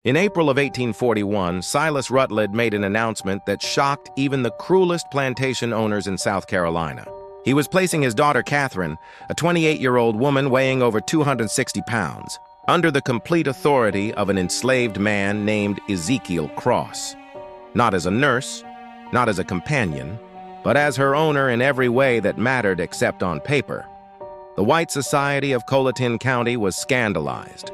In April of 1841, Silas Rutledge made an announcement that shocked even the cruelest plantation owners in South Carolina. He was placing his daughter Catherine, a 28-year-old woman weighing over 260 pounds, under the complete authority of an enslaved man named Ezekiel Cross. Not as a nurse, not as a companion, but as her owner in every way that mattered except on paper. The white society of Plantation County was scandalized,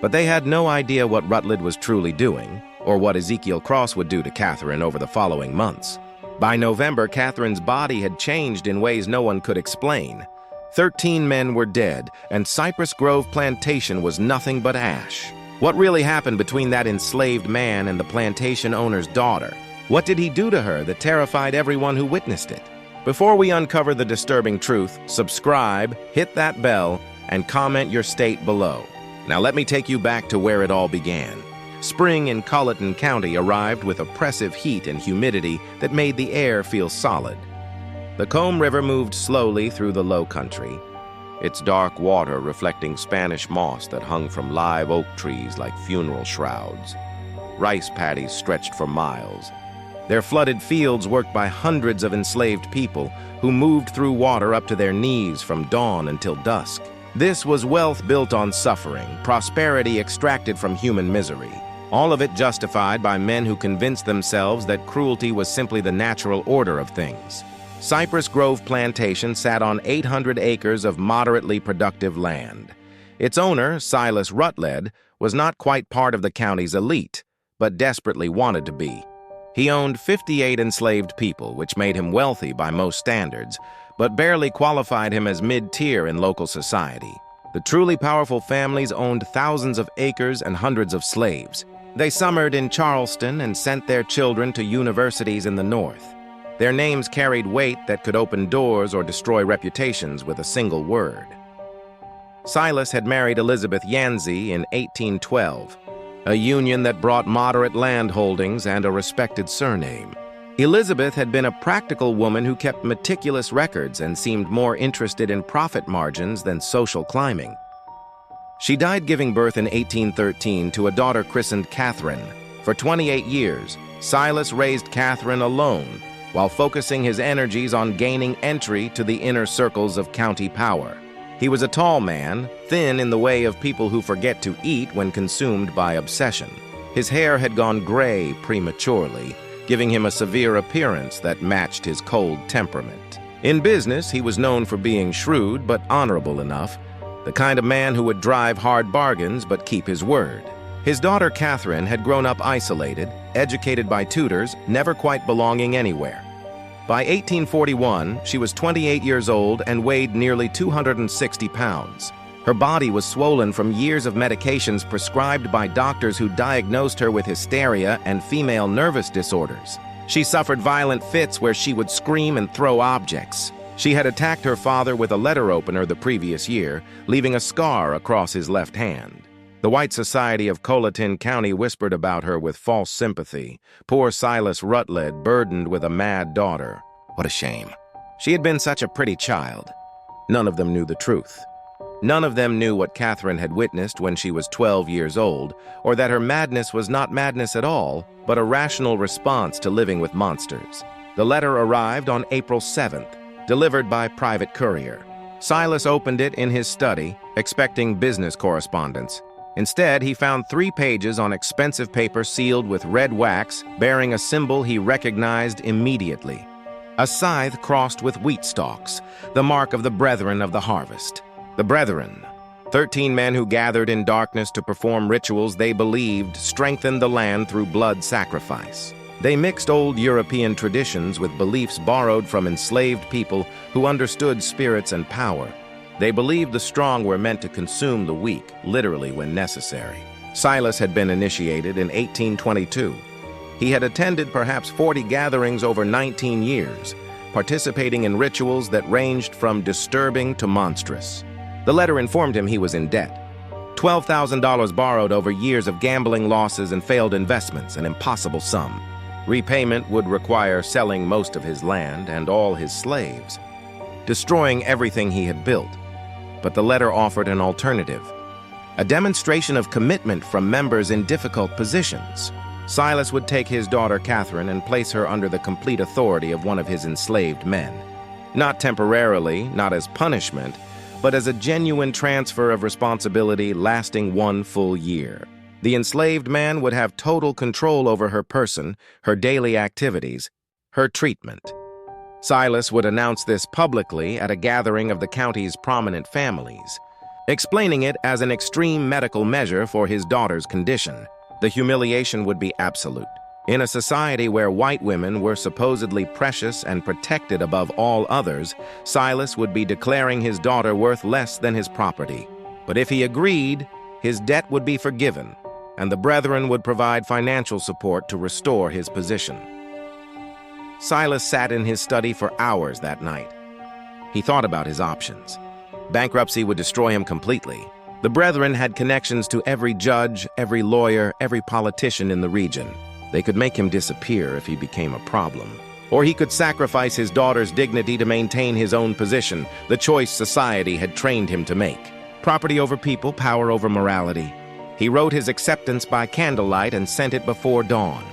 but they had no idea what Rutledge was truly doing, or what Ezekiel Cross would do to Catherine over the following months. By November, Catherine's body had changed in ways no one could explain. 13 men were dead, and Cypress Grove Plantation was nothing but ash. What really happened between that enslaved man and the plantation owner's daughter? What did he do to her that terrified everyone who witnessed it? Before we uncover the disturbing truth, subscribe, hit that bell, and comment your state below. Now let me take you back to where it all began. Spring in Plantation County arrived with oppressive heat and humidity that made the air feel solid. The Comb River moved slowly through the low country, its dark water reflecting Spanish moss that hung from live oak trees like funeral shrouds. Rice paddies stretched for miles. Their flooded fields worked by hundreds of enslaved people who moved through water up to their knees from dawn until dusk. This was wealth built on suffering, prosperity extracted from human misery. All of it justified by men who convinced themselves that cruelty was simply the natural order of things. Cypress Grove Plantation sat on 800 acres of moderately productive land. Its owner, Silas Rutledge, was not quite part of the county's elite, but desperately wanted to be. He owned 58 enslaved people, which made him wealthy by most standards, but barely qualified him as mid-tier in local society. The truly powerful families owned thousands of acres and hundreds of slaves. They summered in Charleston and sent their children to universities in the North. Their names carried weight that could open doors or destroy reputations with a single word. Silas had married Elizabeth Yancey in 1812, a union that brought moderate land holdings and a respected surname. Elizabeth had been a practical woman who kept meticulous records and seemed more interested in profit margins than social climbing. She died giving birth in 1813 to a daughter christened Catherine. For 28 years, Silas raised Catherine alone, while focusing his energies on gaining entry to the inner circles of county power. He was a tall man, thin in the way of people who forget to eat when consumed by obsession. His hair had gone gray prematurely, giving him a severe appearance that matched his cold temperament. In business, he was known for being shrewd but honorable enough, the kind of man who would drive hard bargains but keep his word. His daughter Catherine had grown up isolated, educated by tutors, never quite belonging anywhere. By 1841, she was 28 years old and weighed nearly 260 pounds. Her body was swollen from years of medications prescribed by doctors who diagnosed her with hysteria and female nervous disorders. She suffered violent fits where she would scream and throw objects. She had attacked her father with a letter opener the previous year, leaving a scar across his left hand. The white society of Plantation County whispered about her with false sympathy. Poor Silas Rutledge, burdened with a mad daughter. What a shame. She had been such a pretty child. None of them knew the truth. None of them knew what Catherine had witnessed when she was 12 years old, or that her madness was not madness at all, but a rational response to living with monsters. The letter arrived on April 7th, delivered by private courier. Silas opened it in his study, expecting business correspondence. Instead, he found 3 pages on expensive paper sealed with red wax, bearing a symbol he recognized immediately. A scythe crossed with wheat stalks, the mark of the Brethren of the Harvest. The Brethren, 13 men who gathered in darkness to perform rituals they believed strengthened the land through blood sacrifice. They mixed old European traditions with beliefs borrowed from enslaved people who understood spirits and power. They believed the strong were meant to consume the weak, literally when necessary. Silas had been initiated in 1822. He had attended perhaps 40 gatherings over 19 years, participating in rituals that ranged from disturbing to monstrous. The letter informed him he was in debt. $12,000 borrowed over years of gambling losses and failed investments, an impossible sum. Repayment would require selling most of his land and all his slaves, destroying everything he had built. But the letter offered an alternative. a demonstration of commitment from members in difficult positions. Silas would take his daughter Catherine and place her under the complete authority of one of his enslaved men. Not temporarily, not as punishment, but as a genuine transfer of responsibility lasting 1 full year. The enslaved man would have total control over her person, her daily activities, her treatment. Silas would announce this publicly at a gathering of the county's prominent families, explaining it as an extreme medical measure for his daughter's condition. The humiliation would be absolute. In a society where white women were supposedly precious and protected above all others, Silas would be declaring his daughter worth less than his property. But if he agreed, his debt would be forgiven, and the brethren would provide financial support to restore his position. Silas sat in his study for hours that night. He thought about his options. Bankruptcy would destroy him completely. The brethren had connections to every judge, every lawyer, every politician in the region. They could make him disappear if he became a problem. Or he could sacrifice his daughter's dignity to maintain his own position, the choice society had trained him to make. Property over people, power over morality. He wrote his acceptance by candlelight and sent it before dawn.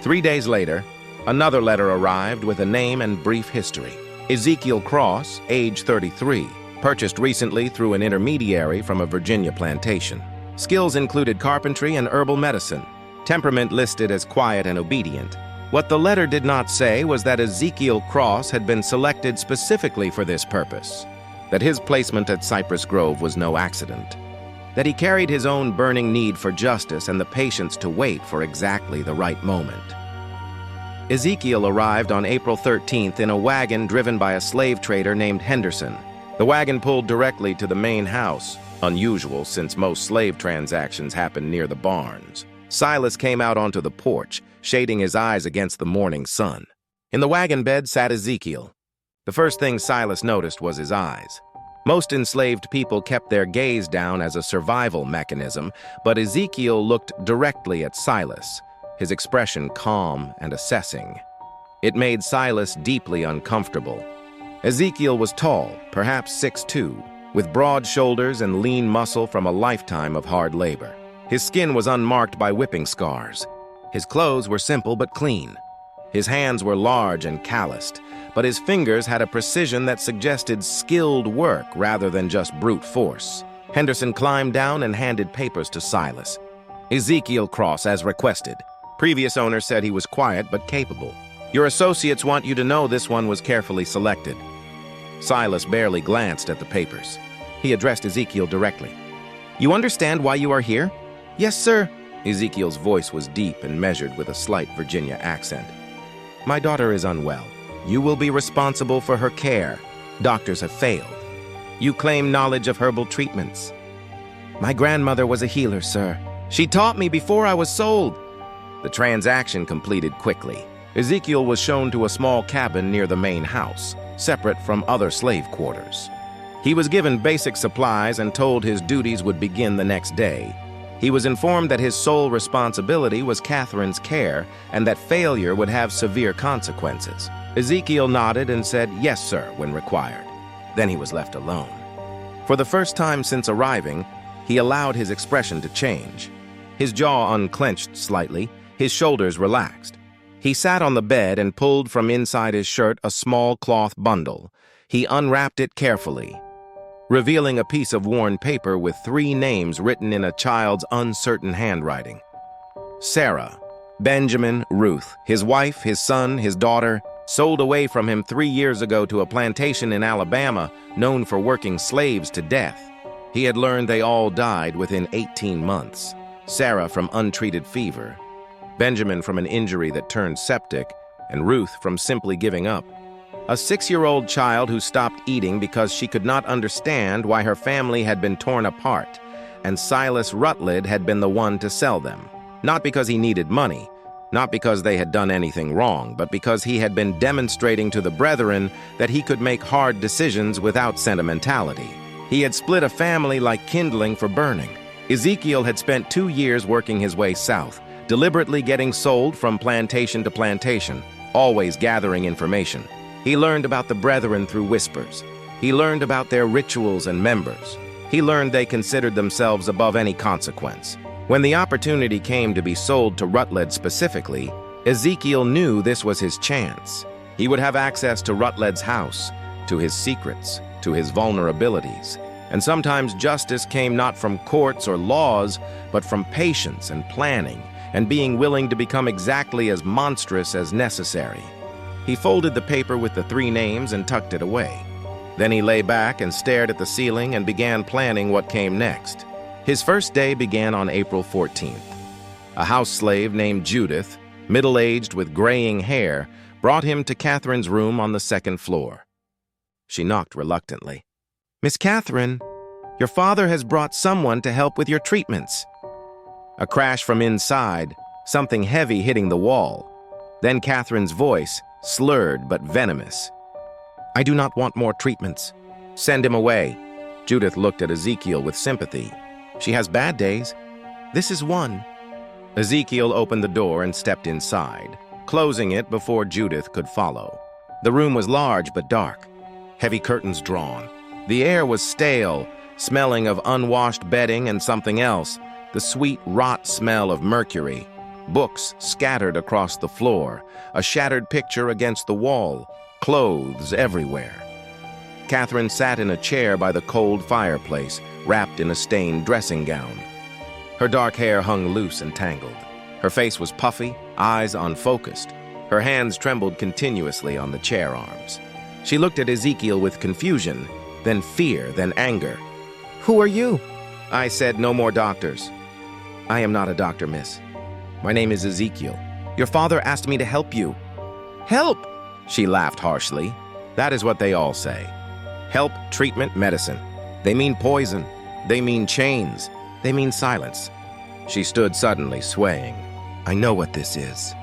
3 days later, another letter arrived with a name and brief history. Ezekiel Cross, age 33, purchased recently through an intermediary from a Virginia plantation. Skills included carpentry and herbal medicine. Temperament listed as quiet and obedient. What the letter did not say was that Ezekiel Cross had been selected specifically for this purpose, that his placement at Cypress Grove was no accident, that he carried his own burning need for justice and the patience to wait for exactly the right moment. Ezekiel arrived on April 13th in a wagon driven by a slave trader named Henderson. The wagon pulled directly to the main house, unusual since most slave transactions happen near the barns. Silas came out onto the porch, shading his eyes against the morning sun. In the wagon bed sat Ezekiel. The first thing Silas noticed was his eyes. Most enslaved people kept their gaze down as a survival mechanism, but Ezekiel looked directly at Silas, his expression calm and assessing. It made Silas deeply uncomfortable. Ezekiel was tall, perhaps 6'2", with broad shoulders and lean muscle from a lifetime of hard labor. His skin was unmarked by whipping scars. His clothes were simple but clean. His hands were large and calloused, but his fingers had a precision that suggested skilled work rather than just brute force. Henderson climbed down and handed papers to Silas. Ezekiel Cross, as requested. Previous owner said he was quiet but capable. Your associates want you to know this one was carefully selected. Silas barely glanced at the papers. He addressed Ezekiel directly. You understand why you are here? Yes, sir. Ezekiel's voice was deep and measured with a slight Virginia accent. My daughter is unwell. You will be responsible for her care. Doctors have failed. You claim knowledge of herbal treatments. My grandmother was a healer, sir. She taught me before I was sold. The transaction completed quickly. Ezekiel was shown to a small cabin near the main house, separate from other slave quarters. He was given basic supplies and told his duties would begin the next day. He was informed that his sole responsibility was Catherine's care and that failure would have severe consequences. Ezekiel nodded and said, "Yes, sir," when required. Then he was left alone. For the first time since arriving, he allowed his expression to change. His jaw unclenched slightly, his shoulders relaxed. He sat on the bed and pulled from inside his shirt a small cloth bundle. He unwrapped it carefully, revealing a piece of worn paper with 3 names written in a child's uncertain handwriting. Sarah, Benjamin, Ruth, his wife, his son, his daughter, sold away from him 3 years ago to a plantation in Alabama known for working slaves to death. He had learned they all died within 18 months. Sarah from untreated fever, Benjamin from an injury that turned septic, and Ruth from simply giving up. A 6-year-old child who stopped eating because she could not understand why her family had been torn apart, and Silas Rutledge had been the one to sell them. Not because he needed money, not because they had done anything wrong, but because he had been demonstrating to the brethren that he could make hard decisions without sentimentality. He had split a family like kindling for burning. Ezekiel had spent 2 years working his way south, deliberately getting sold from plantation to plantation, always gathering information. He learned about the brethren through whispers. He learned about their rituals and members. He learned they considered themselves above any consequence. When the opportunity came to be sold to Rutledge specifically, Ezekiel knew this was his chance. He would have access to Rutledge's house, to his secrets, to his vulnerabilities. And sometimes justice came not from courts or laws, but from patience and planning, and being willing to become exactly as monstrous as necessary. He folded the paper with the 3 names and tucked it away. Then he lay back and stared at the ceiling and began planning what came next. His first day began on April 14th. A house slave named Judith, middle-aged with graying hair, brought him to Catherine's room on the 2nd floor. She knocked reluctantly. "Miss Catherine, your father has brought someone to help with your treatments." A crash from inside, something heavy hitting the wall. Then Catherine's voice, slurred but venomous. "I do not want more treatments. Send him away." Judith looked at Ezekiel with sympathy. "She has bad days. This is one." Ezekiel opened the door and stepped inside, closing it before Judith could follow. The room was large but dark, heavy curtains drawn. The air was stale, smelling of unwashed bedding and something else, the sweet rot smell of mercury. Books scattered across the floor, a shattered picture against the wall, clothes everywhere. Catherine sat in a chair by the cold fireplace, wrapped in a stained dressing gown. Her dark hair hung loose and tangled. Her face was puffy, eyes unfocused. Her hands trembled continuously on the chair arms. She looked at Ezekiel with confusion, then fear, then anger. "Who are you?" "I said no more doctors." "I am not a doctor, miss. My name is Ezekiel. Your father asked me to help you." "Help?" She laughed harshly. "That is what they all say. Help, treatment, medicine. They mean poison. They mean chains. They mean silence." She stood suddenly, swaying. "I know what this is.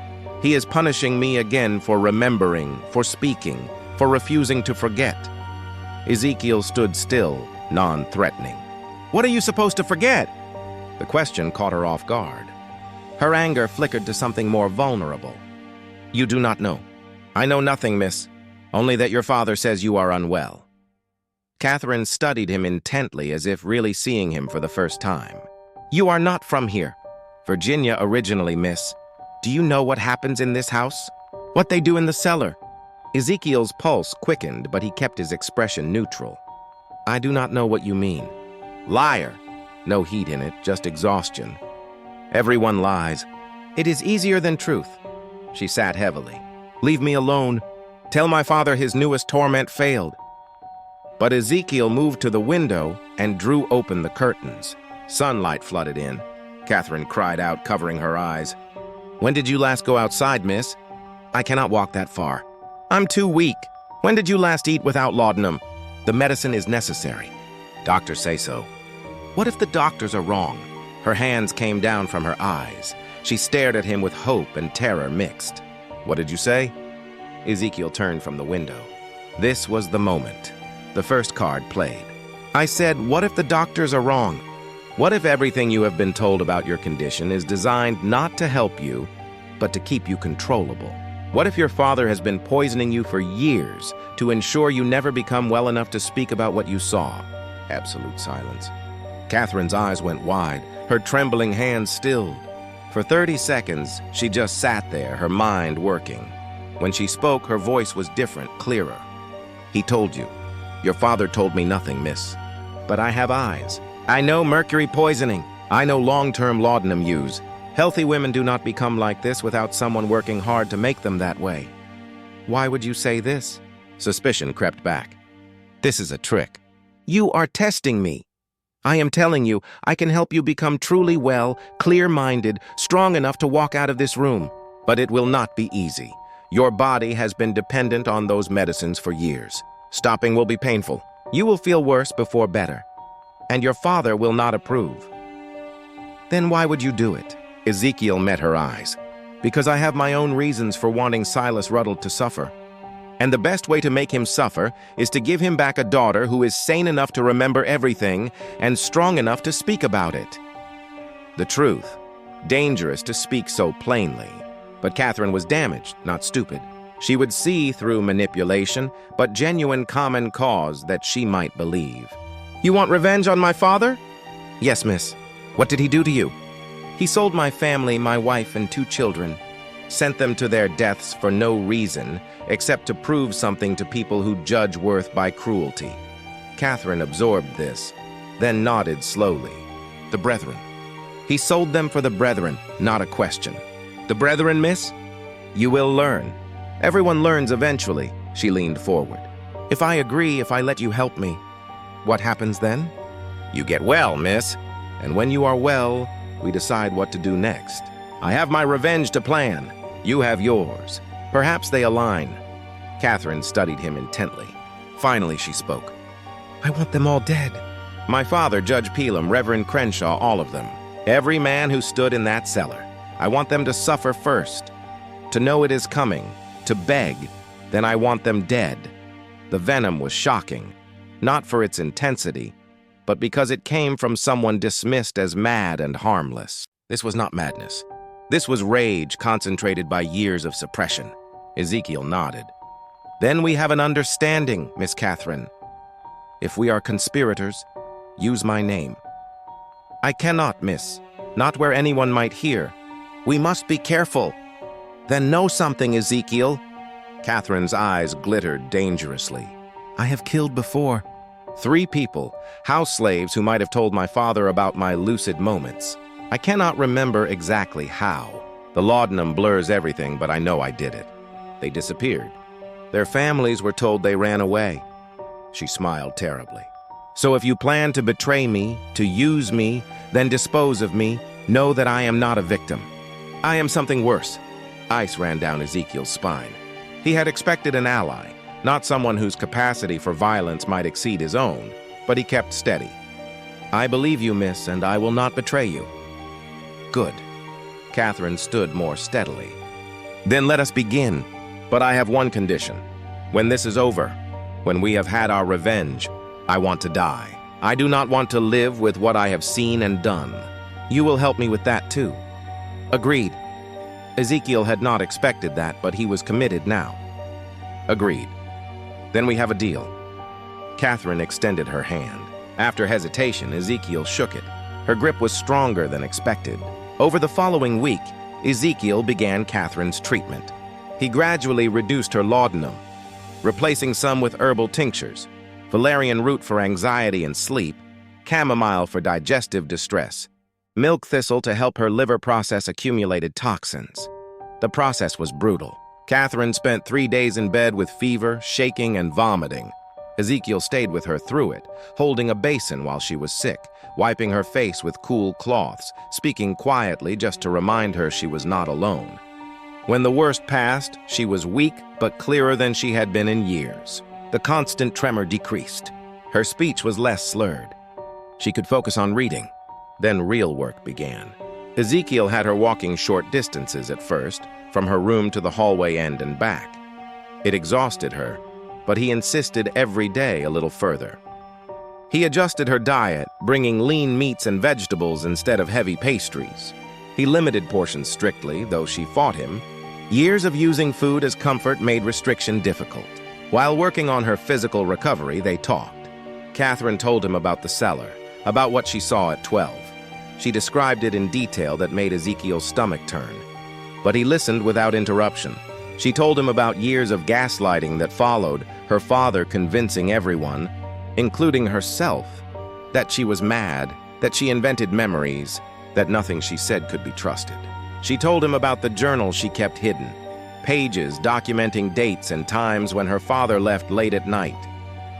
He is punishing me again for remembering, for speaking, for refusing to forget." Ezekiel stood still, non-threatening. "What are you supposed to forget?" The question caught her off guard. Her anger flickered to something more vulnerable. "You do not know." "I know nothing, miss. Only that your father says you are unwell." Catherine studied him intently as if really seeing him for the first time. "You are not from here." "Virginia originally, miss. Do you know what happens in this house? What they do in the cellar?" Ezekiel's pulse quickened, but he kept his expression neutral. "I do not know what you mean." "Liar." No heat in it, just exhaustion. "Everyone lies." "It is easier than truth." She sat heavily. "Leave me alone. Tell my father his newest torment failed." But Ezekiel moved to the window and drew open the curtains. Sunlight flooded in. Catherine cried out, covering her eyes. "When did you last go outside, miss?" "I cannot walk that far." "I'm too weak." "When did you last eat without laudanum?" "The medicine is necessary." "Doctors say so." "What if the doctors are wrong?" Her hands came down from her eyes. She stared at him with hope and terror mixed. "What did you say?" Ezekiel turned from the window. This was the moment. The first card played. "I said, what if the doctors are wrong? What if everything you have been told about your condition is designed not to help you, but to keep you controllable? What if your father has been poisoning you for years to ensure you never become well enough to speak about what you saw?" Absolute silence. Catherine's eyes went wide, her trembling hands stilled. For 30 seconds, she just sat there, her mind working. When she spoke, her voice was different, clearer. "He told you. Your father told me nothing, miss. But I have eyes. I know mercury poisoning. I know long-term laudanum use. Healthy women do not become like this without someone working hard to make them that way." "Why would you say this?" Suspicion crept back. "This is a trick. You are testing me. I am telling you, I can help you become truly well, clear-minded, strong enough to walk out of this room. But it will not be easy. Your body has been dependent on those medicines for years. Stopping will be painful. You will feel worse before better. And your father will not approve." "Then why would you do it?" Ezekiel met her eyes. "Because I have my own reasons for wanting Silas Rutledge to suffer. And the best way to make him suffer is to give him back a daughter who is sane enough to remember everything and strong enough to speak about it." The truth. Dangerous to speak so plainly. But Catherine was damaged, not stupid. She would see through manipulation, but genuine common cause that she might believe. You want revenge on my father? Yes, miss. What did he do to you? He sold my family, my wife, and 2 children. Sent them to their deaths for no reason, except to prove something to people who judge worth by cruelty. Catherine absorbed this, then nodded slowly. The brethren. He sold them for the brethren, not a question. The brethren, miss? You will learn. Everyone learns eventually, she leaned forward. If I agree, if I let you help me, what happens then? You get well, miss. And when you are well, we decide what to do next. I have my revenge to plan. You have yours. Perhaps they align. Catherine studied him intently. Finally, she spoke. I want them all dead. My father, Judge Pelam, Reverend Crenshaw, all of them. Every man who stood in that cellar. I want them to suffer first. To know it is coming. To beg. Then I want them dead. The venom was shocking. Not for its intensity, but because it came from someone dismissed as mad and harmless. This was not madness. This was rage concentrated by years of suppression. Ezekiel nodded. Then we have an understanding, Miss Catherine. If we are conspirators, use my name. I cannot, miss. Not where anyone might hear. We must be careful. Then know something, Ezekiel. Catherine's eyes glittered dangerously. I have killed before. 3 people, house slaves who might have told my father about my lucid moments. I cannot remember exactly how. The laudanum blurs everything, but I know I did it. They disappeared. Their families were told they ran away. She smiled terribly. So if you plan to betray me, to use me, then dispose of me, know that I am not a victim. I am something worse. Ice ran down Ezekiel's spine. He had expected an ally, not someone whose capacity for violence might exceed his own, but he kept steady. I believe you, miss, and I will not betray you. Good. Catherine stood more steadily. Then let us begin. But I have one condition. When this is over, when we have had our revenge, I want to die. I do not want to live with what I have seen and done. You will help me with that too. Agreed. Ezekiel had not expected that, but he was committed now. Agreed. Then we have a deal. Catherine extended her hand. After hesitation, Ezekiel shook it. Her grip was stronger than expected. Over the following week, Ezekiel began Catherine's treatment. He gradually reduced her laudanum, replacing some with herbal tinctures, valerian root for anxiety and sleep, chamomile for digestive distress, milk thistle to help her liver process accumulated toxins. The process was brutal. Catherine spent 3 days in bed with fever, shaking, and vomiting. Ezekiel stayed with her through it, holding a basin while she was sick, wiping her face with cool cloths, speaking quietly just to remind her she was not alone. When the worst passed, she was weak but clearer than she had been in years. The constant tremor decreased. Her speech was less slurred. She could focus on reading. Then real work began. Ezekiel had her walking short distances at first, from her room to the hallway end and back. It exhausted her, but he insisted every day a little further. He adjusted her diet, bringing lean meats and vegetables instead of heavy pastries. He limited portions strictly, though she fought him. Years of using food as comfort made restriction difficult. While working on her physical recovery, they talked. Catherine told him about the cellar, about what she saw at 12. She described it in detail that made Ezekiel's stomach turn. But he listened without interruption. She told him about years of gaslighting that followed, her father convincing everyone, including herself, that she was mad, that she invented memories, that nothing she said could be trusted. She told him about the journal she kept hidden, pages documenting dates and times when her father left late at night,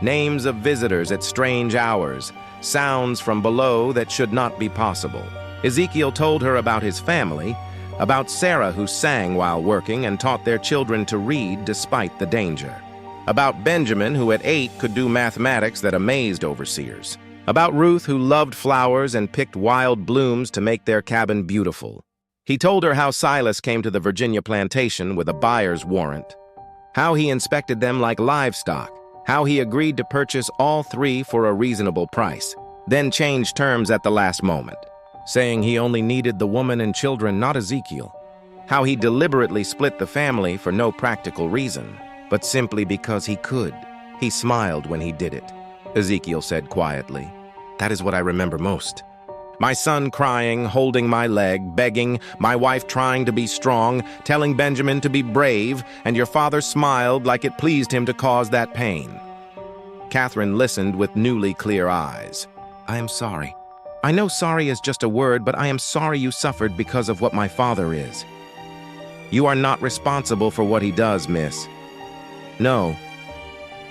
names of visitors at strange hours, sounds from below that should not be possible. Ezekiel told her about his family, about Sarah who sang while working and taught their children to read despite the danger, about Benjamin who at 8 could do mathematics that amazed overseers, about Ruth who loved flowers and picked wild blooms to make their cabin beautiful. He told her how Silas came to the Virginia plantation with a buyer's warrant, how he inspected them like livestock, how he agreed to purchase all 3 for a reasonable price, then changed terms at the last moment, saying he only needed the woman and children, not Ezekiel, how he deliberately split the family for no practical reason, but simply because he could. He smiled when he did it, Ezekiel said quietly. That is what I remember most. My son crying, holding my leg, begging, my wife trying to be strong, telling Benjamin to be brave, and your father smiled like it pleased him to cause that pain. Catherine listened with newly clear eyes. I am sorry. I know sorry is just a word, but I am sorry you suffered because of what my father is. You are not responsible for what he does, miss. No,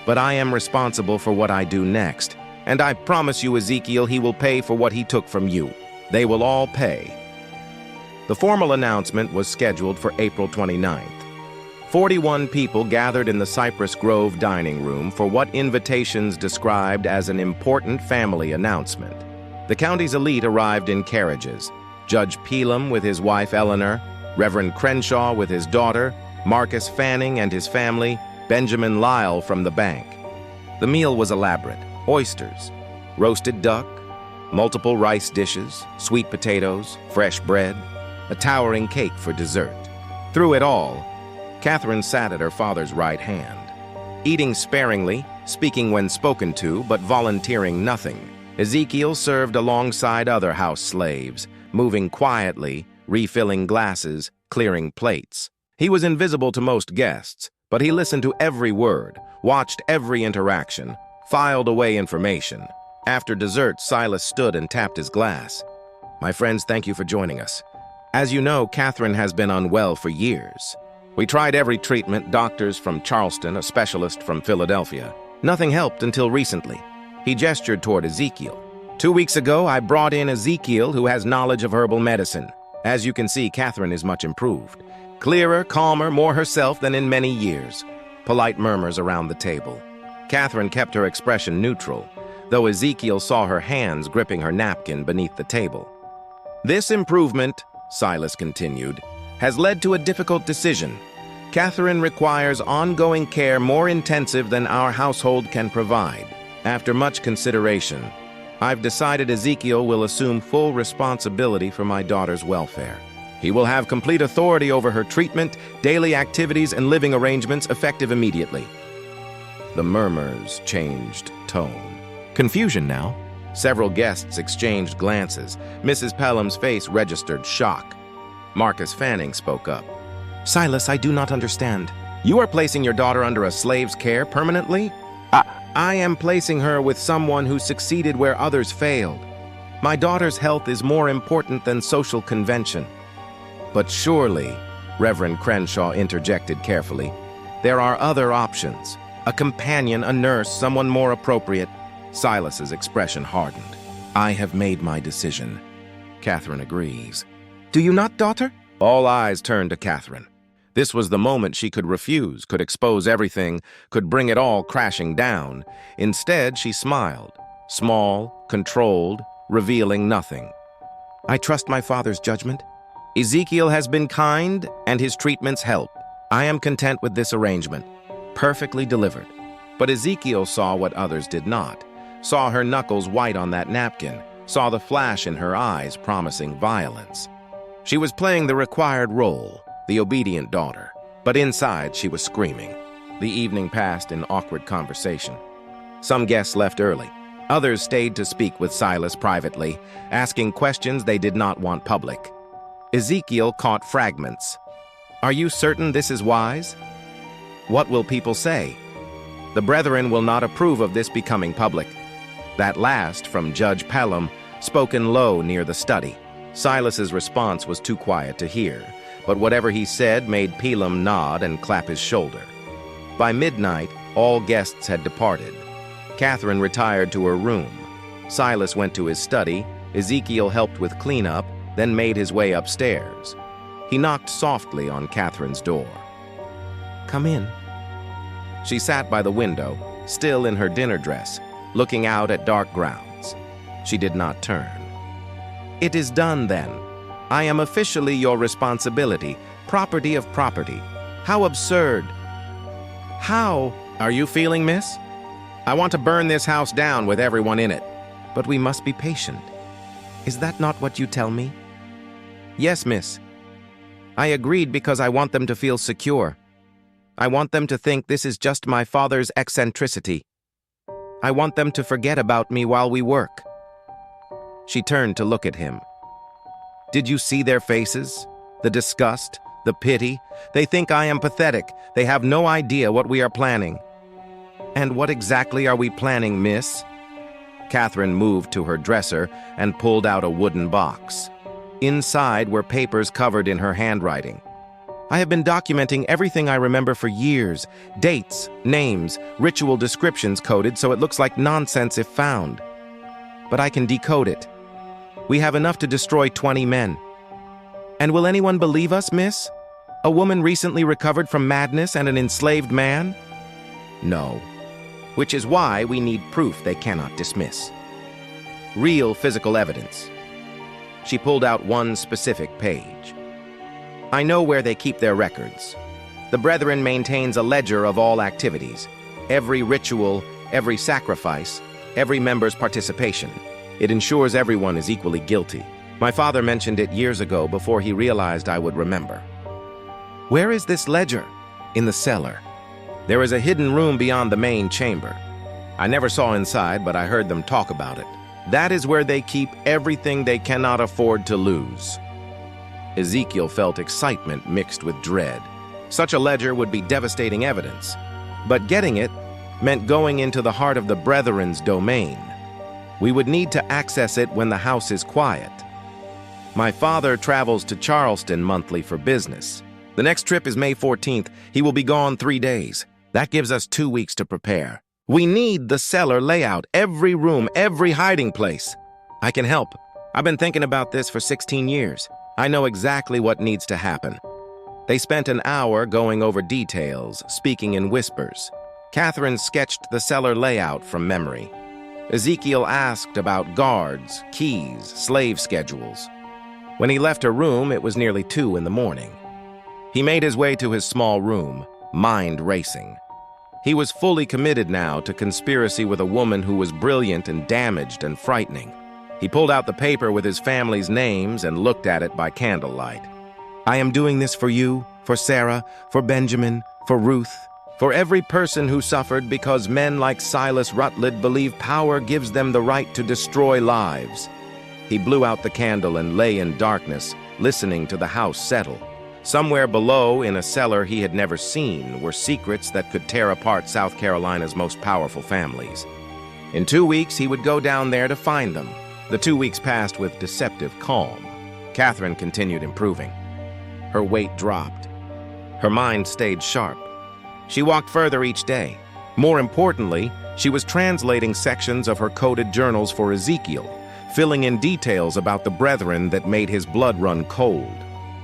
but I am responsible for what I do next. And I promise you, Ezekiel, he will pay for what he took from you. They will all pay. The formal announcement was scheduled for April 29th. 41 people gathered in the Cypress Grove dining room for what invitations described as an important family announcement. The county's elite arrived in carriages. Judge Pelham with his wife Eleanor, Reverend Crenshaw with his daughter, Marcus Fanning and his family, Benjamin Lyle from the bank. The meal was elaborate. Oysters, roasted duck, multiple rice dishes, sweet potatoes, fresh bread, a towering cake for dessert. Through it all, Catherine sat at her father's right hand, eating sparingly, speaking when spoken to, but volunteering nothing. Ezekiel served alongside other house slaves, moving quietly, refilling glasses, clearing plates. He was invisible to most guests, but he listened to every word, watched every interaction, filed away information. After dessert, Silas stood and tapped his glass. My friends, thank you for joining us. As you know, Catherine has been unwell for years. We tried every treatment, doctors from Charleston, a specialist from Philadelphia. Nothing helped until recently. He gestured toward Ezekiel. 2 weeks ago, I brought in Ezekiel, who has knowledge of herbal medicine. As you can see, Catherine is much improved. Clearer, calmer, more herself than in many years. Polite murmurs around the table. Catherine kept her expression neutral, though Ezekiel saw her hands gripping her napkin beneath the table. This improvement, Silas continued, has led to a difficult decision. Catherine requires ongoing care more intensive than our household can provide. After much consideration, I've decided Ezekiel will assume full responsibility for my daughter's welfare. He will have complete authority over her treatment, daily activities, and living arrangements effective immediately. The murmurs changed tone. Confusion now. Several guests exchanged glances. Mrs. Pelham's face registered shock. Marcus Fanning spoke up. Silas, I do not understand. You are placing your daughter under a slave's care permanently? I am placing her with someone who succeeded where others failed. My daughter's health is more important than social convention. But surely, Reverend Crenshaw interjected carefully, there are other options. A companion, a nurse, someone more appropriate. Silas's expression hardened. I have made my decision. Catherine agrees. Do you not, daughter? All eyes turned to Catherine. This was the moment she could refuse, could expose everything, could bring it all crashing down. Instead, she smiled. Small, controlled, revealing nothing. I trust my father's judgment. Ezekiel has been kind, and his treatments help. I am content with this arrangement. Perfectly delivered. But Ezekiel saw what others did not. Saw her knuckles white on that napkin. Saw the flash in her eyes promising violence. She was playing the required role, the obedient daughter. But inside, she was screaming. The evening passed in awkward conversation. Some guests left early. Others stayed to speak with Silas privately, asking questions they did not want public. Ezekiel caught fragments. Are you certain this is wise? What will people say? The brethren will not approve of this becoming public. That last from Judge Pelham, spoken low near the study. Silas's response was too quiet to hear, but whatever he said made Pelham nod and clap his shoulder. By midnight, all guests had departed. Catherine retired to her room. Silas went to his study. Ezekiel helped with cleanup, then made his way upstairs. He knocked softly on Catherine's door. Come in. She sat by the window, still in her dinner dress, looking out at dark grounds. She did not turn. It is done then. I am officially your responsibility, property of property. How absurd. How are you feeling, miss? I want to burn this house down with everyone in it. But we must be patient. Is that not what you tell me? Yes, miss. I agreed because I want them to feel secure. I want them to think this is just my father's eccentricity. I want them to forget about me while we work. She turned to look at him. Did you see their faces? The disgust, the pity. They think I am pathetic. They have no idea what we are planning. And what exactly are we planning, miss? Catherine moved to her dresser and pulled out a wooden box. Inside were papers covered in her handwriting. I have been documenting everything I remember for years. Dates, names, ritual descriptions coded so it looks like nonsense if found. But I can decode it. We have enough to destroy 20 men. And will anyone believe us, miss? A woman recently recovered from madness and an enslaved man? No. Which is why we need proof they cannot dismiss. Real physical evidence. She pulled out one specific page. I know where they keep their records. The Brethren maintains a ledger of all activities, every ritual, every sacrifice, every member's participation. It ensures everyone is equally guilty. My father mentioned it years ago before he realized I would remember. Where is this ledger? In the cellar. There is a hidden room beyond the main chamber. I never saw inside, but I heard them talk about it. That is where they keep everything they cannot afford to lose. Ezekiel felt excitement mixed with dread. Such a ledger would be devastating evidence, but getting it meant going into the heart of the Brethren's domain. We would need to access it when the house is quiet. My father travels to Charleston monthly for business. The next trip is May 14th. He will be gone 3 days. That gives us 2 weeks to prepare. We need the cellar layout, every room, every hiding place. I can help. I've been thinking about this for 16 years. I know exactly what needs to happen. They spent an hour going over details, speaking in whispers. Catherine sketched the cellar layout from memory. Ezekiel asked about guards, keys, slave schedules. When he left her room, it was nearly 2 in the morning. He made his way to his small room, mind racing. He was fully committed now to conspiracy with a woman who was brilliant and damaged and frightening. He pulled out the paper with his family's names and looked at it by candlelight. I am doing this for you, for Sarah, for Benjamin, for Ruth, for every person who suffered because men like Silas Rutledge believe power gives them the right to destroy lives. He blew out the candle and lay in darkness, listening to the house settle. Somewhere below, in a cellar he had never seen, were secrets that could tear apart South Carolina's most powerful families. In 2 weeks, he would go down there to find them. The 2 weeks passed with deceptive calm. Catherine continued improving. Her weight dropped. Her mind stayed sharp. She walked further each day. More importantly, she was translating sections of her coded journals for Ezekiel, filling in details about the Brethren that made his blood run cold.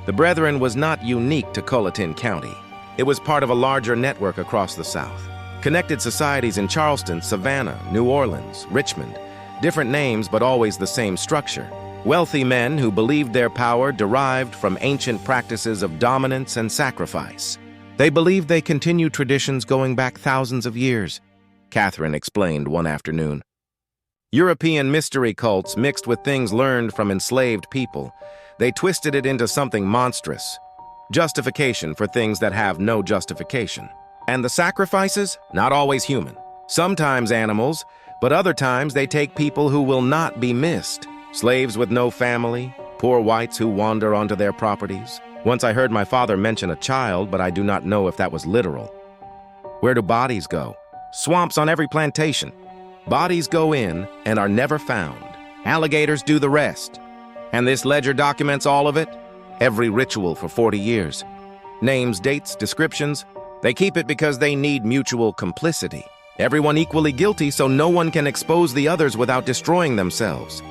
The Brethren was not unique to Colleton County. It was part of a larger network across the South. Connected societies in Charleston, Savannah, New Orleans, Richmond. Different names, but always the same structure. Wealthy men who believed their power derived from ancient practices of dominance and sacrifice. They believed they continued traditions going back thousands of years, Catherine explained one afternoon. European mystery cults mixed with things learned from enslaved people. They twisted it into something monstrous. Justification for things that have no justification. And the sacrifices? Not always human. Sometimes animals, but other times they take people who will not be missed. Slaves with no family, poor whites who wander onto their properties. Once I heard my father mention a child, but I do not know if that was literal. Where do bodies go? Swamps on every plantation. Bodies go in and are never found. Alligators do the rest. And this ledger documents all of it? Every ritual for 40 years. Names, dates, descriptions. They keep it because they need mutual complicity. Everyone equally guilty so no one can expose the others without destroying themselves.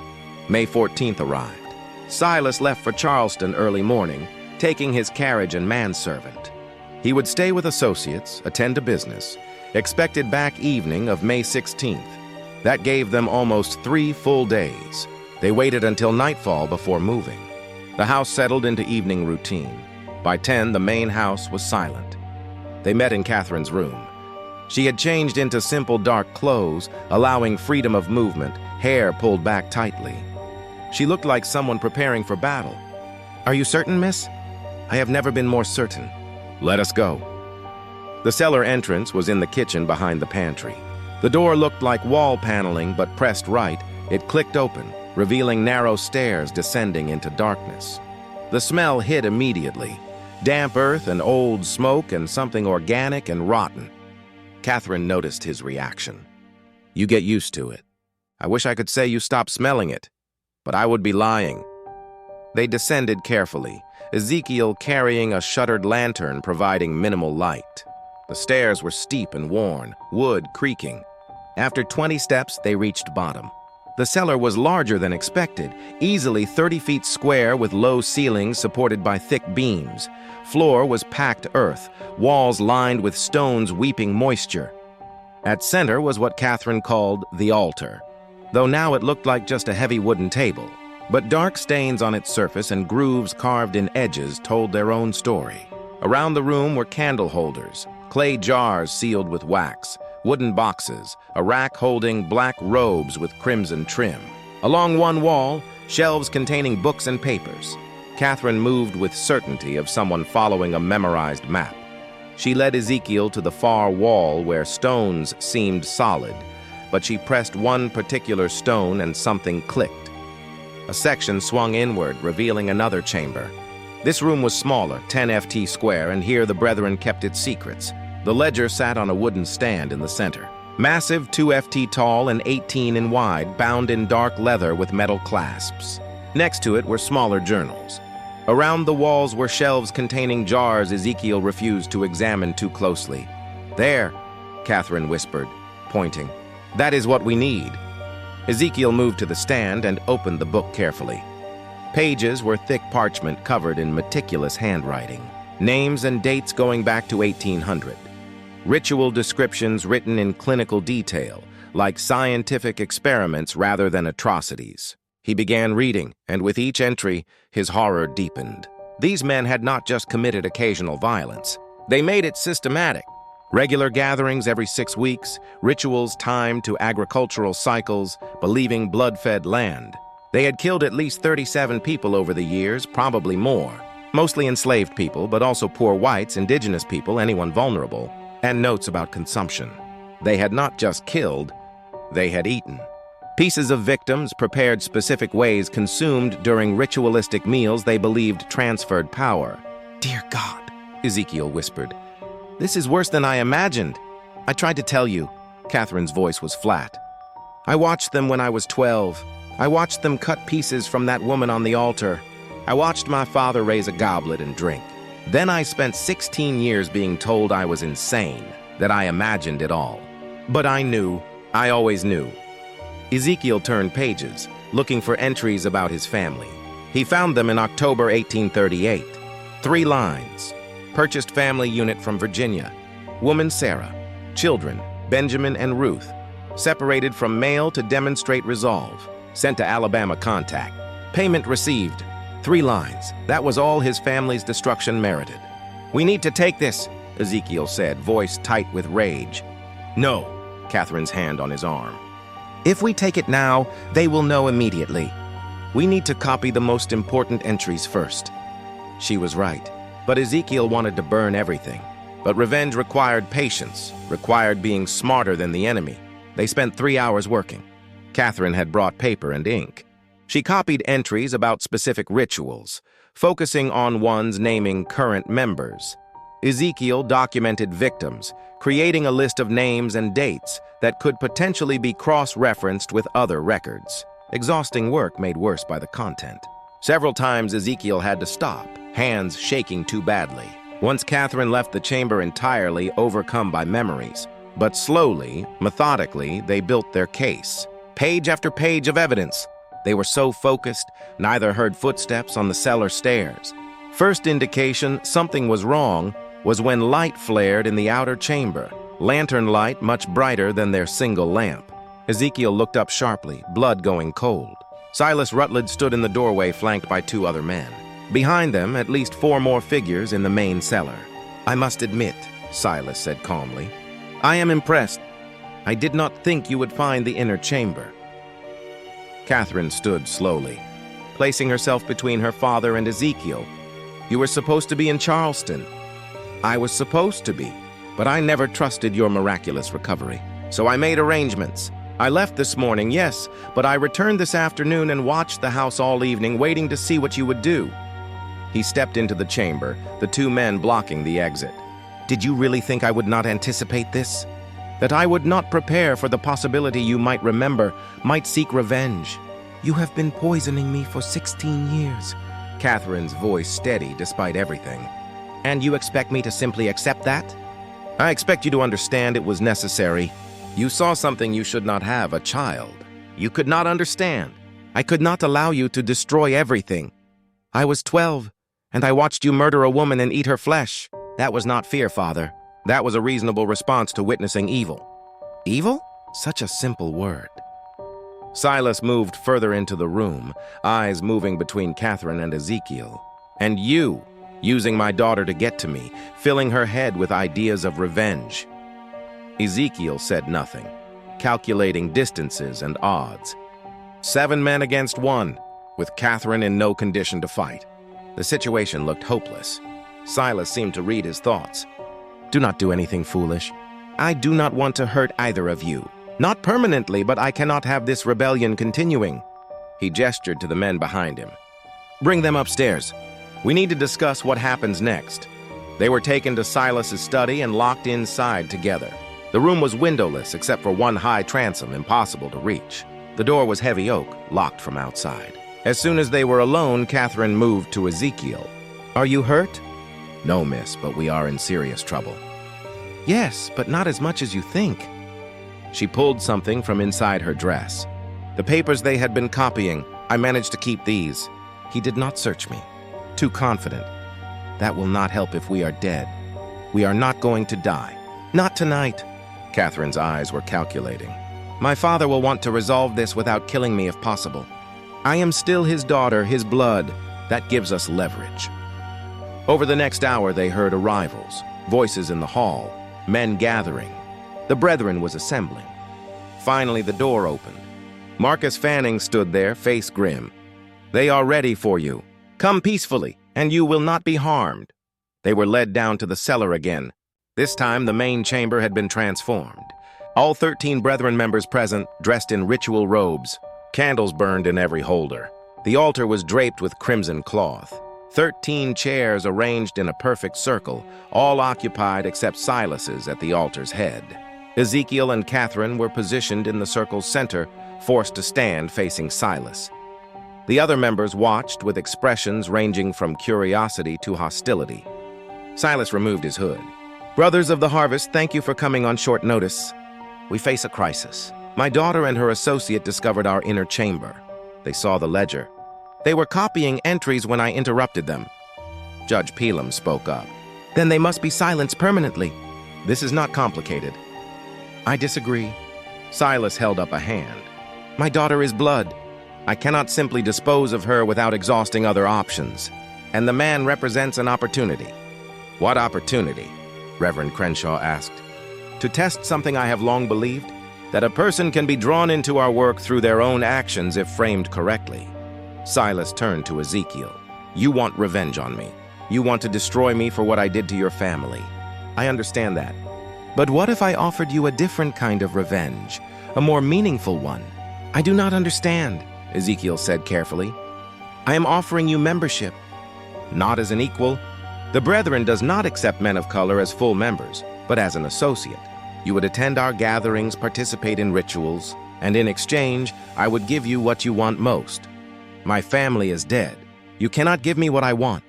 May 14th arrived. Silas left for Charleston early morning, taking his carriage and manservant. He would stay with associates, attend to business, expected back evening of May 16th. That gave them almost 3 full days. They waited until nightfall before moving. The house settled into evening routine. By 10, the main house was silent. They met in Catherine's room. She had changed into simple dark clothes, allowing freedom of movement, hair pulled back tightly. She looked like someone preparing for battle. Are you certain, miss? I have never been more certain. Let us go. The cellar entrance was in the kitchen behind the pantry. The door looked like wall paneling, but pressed right, it clicked open. revealing narrow stairs descending into darkness. The smell hit immediately. Damp earth and old smoke and something organic and rotten. Catherine noticed his reaction. "You get used to it. I wish I could say you stopped smelling it, but I would be lying." They descended carefully, Ezekiel carrying a shuttered lantern providing minimal light. The stairs were steep and worn, wood creaking. After 20 steps, they reached bottom. The cellar was larger than expected, easily 30 feet square with low ceilings supported by thick beams. Floor was packed earth, walls lined with stones weeping moisture. At center was what Catherine called the altar, though now it looked like just a heavy wooden table. But dark stains on its surface and grooves carved in edges told their own story. Around the room were candle holders, clay jars sealed with wax, wooden boxes, a rack holding black robes with crimson trim. Along one wall, shelves containing books and papers. Catherine moved with certainty of someone following a memorized map. She led Ezekiel to the far wall where stones seemed solid, but she pressed one particular stone and something clicked. A section swung inward, revealing another chamber. This room was smaller, 10 ft square, and here the brethren kept its secrets. The ledger sat on a wooden stand in the center. Massive, 2 ft tall and 18 in wide, bound in dark leather with metal clasps. Next to it were smaller journals. Around the walls were shelves containing jars Ezekiel refused to examine too closely. "There," Catherine whispered, pointing. "That is what we need." Ezekiel moved to the stand and opened the book carefully. Pages were thick parchment covered in meticulous handwriting, names and dates going back to 1800. Ritual descriptions written in clinical detail, like scientific experiments rather than atrocities. He began reading, and with each entry, his horror deepened. These men had not just committed occasional violence. They made it systematic. Regular gatherings every 6 weeks, rituals timed to agricultural cycles, believing blood-fed land. They had killed at least 37 people over the years, probably more. Mostly enslaved people, but also poor whites, indigenous people, anyone vulnerable, and notes about consumption. They had not just killed, they had eaten. Pieces of victims prepared specific ways consumed during ritualistic meals they believed transferred power. "Dear God," Ezekiel whispered. "This is worse than I imagined. I tried to tell you." Catherine's voice was flat. "I watched them when I was 12. I watched them cut pieces from that woman on the altar. I watched my father raise a goblet and drink. Then I spent 16 years being told I was insane, that I imagined it all. But I knew. I always knew." Ezekiel turned pages, looking for entries about his family. He found them in October 1838. 3 lines. Purchased family unit from Virginia. Woman Sarah. Children Benjamin and Ruth. Separated from male to demonstrate resolve. Sent to Alabama contact. Payment received. 3 lines. That was all his family's destruction merited. "We need to take this," Ezekiel said, voice tight with rage. "No," Catherine's hand on his arm. "If we take it now, they will know immediately. We need to copy the most important entries first." She was right. But Ezekiel wanted to burn everything. But revenge required patience, required being smarter than the enemy. They spent 3 hours working. Catherine had brought paper and ink. She copied entries about specific rituals, focusing on ones naming current members. Ezekiel documented victims, creating a list of names and dates that could potentially be cross-referenced with other records. Exhausting work made worse by the content. Several times Ezekiel had to stop, hands shaking too badly. Once Catherine left the chamber entirely, overcome by memories. But slowly, methodically, they built their case. Page after page of evidence. They were so focused, neither heard footsteps on the cellar stairs. First indication something was wrong was when light flared in the outer chamber, lantern light much brighter than their single lamp. Ezekiel looked up sharply, blood going cold. Silas Rutledge stood in the doorway flanked by 2 other men. Behind them, at least 4 more figures in the main cellar. "I must admit," Silas said calmly, "I am impressed. I did not think you would find the inner chamber." Catherine stood slowly, placing herself between her father and Ezekiel. "You were supposed to be in Charleston." "I was supposed to be, but I never trusted your miraculous recovery. So I made arrangements. I left this morning, yes, but I returned this afternoon and watched the house all evening, waiting to see what you would do." He stepped into the chamber, the two men blocking the exit. "Did you really think I would not anticipate this? That I would not prepare for the possibility you might remember, might seek revenge? You have been poisoning me for 16 years. Catherine's voice steady despite everything. "And you expect me to simply accept that?" "I expect you to understand it was necessary. You saw something you should not have, a child. You could not understand. I could not allow you to destroy everything. I was 12, and I watched you murder a woman and eat her flesh. That was not fear, Father. That was a reasonable response to witnessing evil." "Evil?" Such a simple word. Silas moved further into the room, eyes moving between Catherine and Ezekiel. "And you, using my daughter to get to me, filling her head with ideas of revenge." Ezekiel said nothing, calculating distances and odds. 7 men against 1, with Catherine in no condition to fight. The situation looked hopeless. Silas seemed to read his thoughts. "Do not do anything foolish. I do not want to hurt either of you. Not permanently, but I cannot have this rebellion continuing." He gestured to the men behind him. "Bring them upstairs. We need to discuss what happens next." They were taken to Silas's study and locked inside together. The room was windowless except for one high transom, impossible to reach. The door was heavy oak, locked from outside. As soon as they were alone, Catherine moved to Ezekiel. "Are you hurt?" "No, miss, but we are in serious trouble." "Yes, but not as much as you think." She pulled something from inside her dress. "The papers they had been copying. I managed to keep these." He did not search me. Too confident. "That will not help if we are dead. We are not going to die. Not tonight." Catherine's eyes were calculating. "My father will want to resolve this without killing me if possible. I am still his daughter, his blood. That gives us leverage." Over the next hour, they heard arrivals, voices in the hall, men gathering. The brethren was assembling. Finally, the door opened. Marcus Fanning stood there, face grim. "They are ready for you. Come peacefully, and you will not be harmed." They were led down to the cellar again. This time, the main chamber had been transformed. All 13 brethren members present, dressed in ritual robes. Candles burned in every holder. The altar was draped with crimson cloth. 13 chairs arranged in a perfect circle, all occupied except Silas's at the altar's head. Ezekiel and Catherine were positioned in the circle's center, forced to stand facing Silas. The other members watched with expressions ranging from curiosity to hostility. Silas removed his hood. "Brothers of the harvest, thank you for coming on short notice. We face a crisis. My daughter and her associate discovered our inner chamber. They saw the ledger. They were copying entries when I interrupted them." Judge Pelam spoke up. "Then they must be silenced permanently." "This is not complicated." "I disagree." Silas held up a hand. "My daughter is blood. I cannot simply dispose of her without exhausting other options. And the man represents an opportunity." "What opportunity?" Reverend Crenshaw asked. "To test something I have long believed, that a person can be drawn into our work through their own actions if framed correctly." Silas turned to Ezekiel. "You want revenge on me. You want to destroy me for what I did to your family. I understand that. But what if I offered you a different kind of revenge, a more meaningful one?" "I do not understand," Ezekiel said carefully. "I am offering you membership." "Not as an equal. The Brethren does not accept men of color as full members, but as an associate. You would attend our gatherings, participate in rituals, and in exchange, I would give you what you want most. My family is dead. You cannot give me what I want."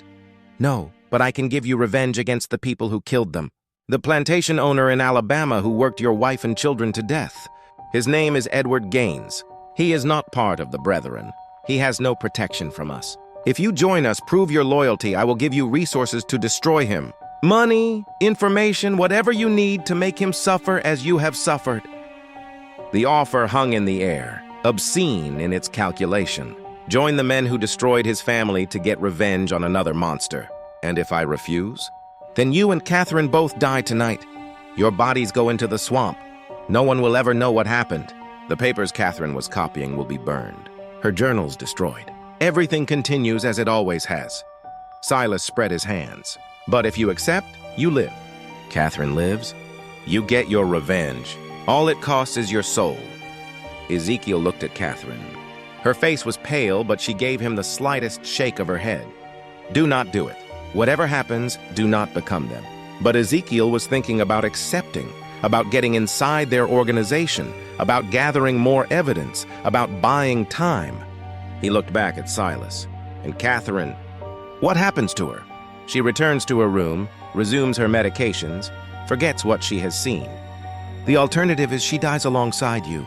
"No, but I can give you revenge against the people who killed them. The plantation owner in Alabama who worked your wife and children to death. His name is Edward Gaines. He is not part of the Brethren. He has no protection from us. If you join us, prove your loyalty, I will give you resources to destroy him. Money, information, whatever you need to make him suffer as you have suffered." The offer hung in the air, obscene in its calculation. Join the men who destroyed his family to get revenge on another monster. And if I refuse? Then you and Catherine both die tonight. Your bodies go into the swamp. No one will ever know what happened. The papers Catherine was copying will be burned. Her journals destroyed. Everything continues as it always has. Silas spread his hands. "But if you accept, you live." "Catherine lives? You get your revenge. All it costs is your soul." Ezekiel looked at Catherine. Her face was pale, but she gave him the slightest shake of her head. Do not do it. Whatever happens, do not become them. But Ezekiel was thinking about accepting, about getting inside their organization, about gathering more evidence, about buying time. He looked back at Silas. And Catherine, what happens to her? She returns to her room, resumes her medications, forgets what she has seen. The alternative is she dies alongside you.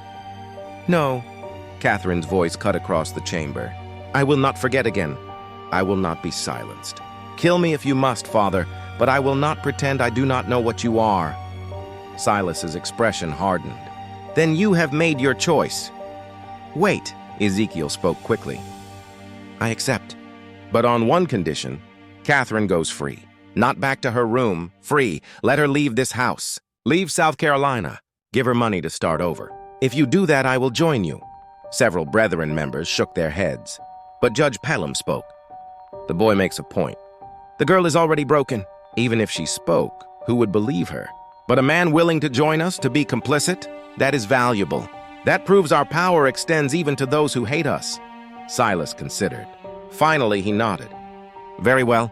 No, Catherine's voice cut across the chamber. I will not forget again. I will not be silenced. Kill me if you must, Father, but I will not pretend I do not know what you are. Silas's expression hardened. Then you have made your choice. Wait, Ezekiel spoke quickly. I accept. But on one condition, Catherine goes free. Not back to her room, free. Let her leave this house. Leave South Carolina. Give her money to start over. If you do that, I will join you. Several Brethren members shook their heads. But Judge Pelham spoke. The boy makes a point. The girl is already broken. Even if she spoke, who would believe her? But a man willing to join us, to be complicit, that is valuable. That proves our power extends even to those who hate us. Silas considered. Finally, he nodded. Very well.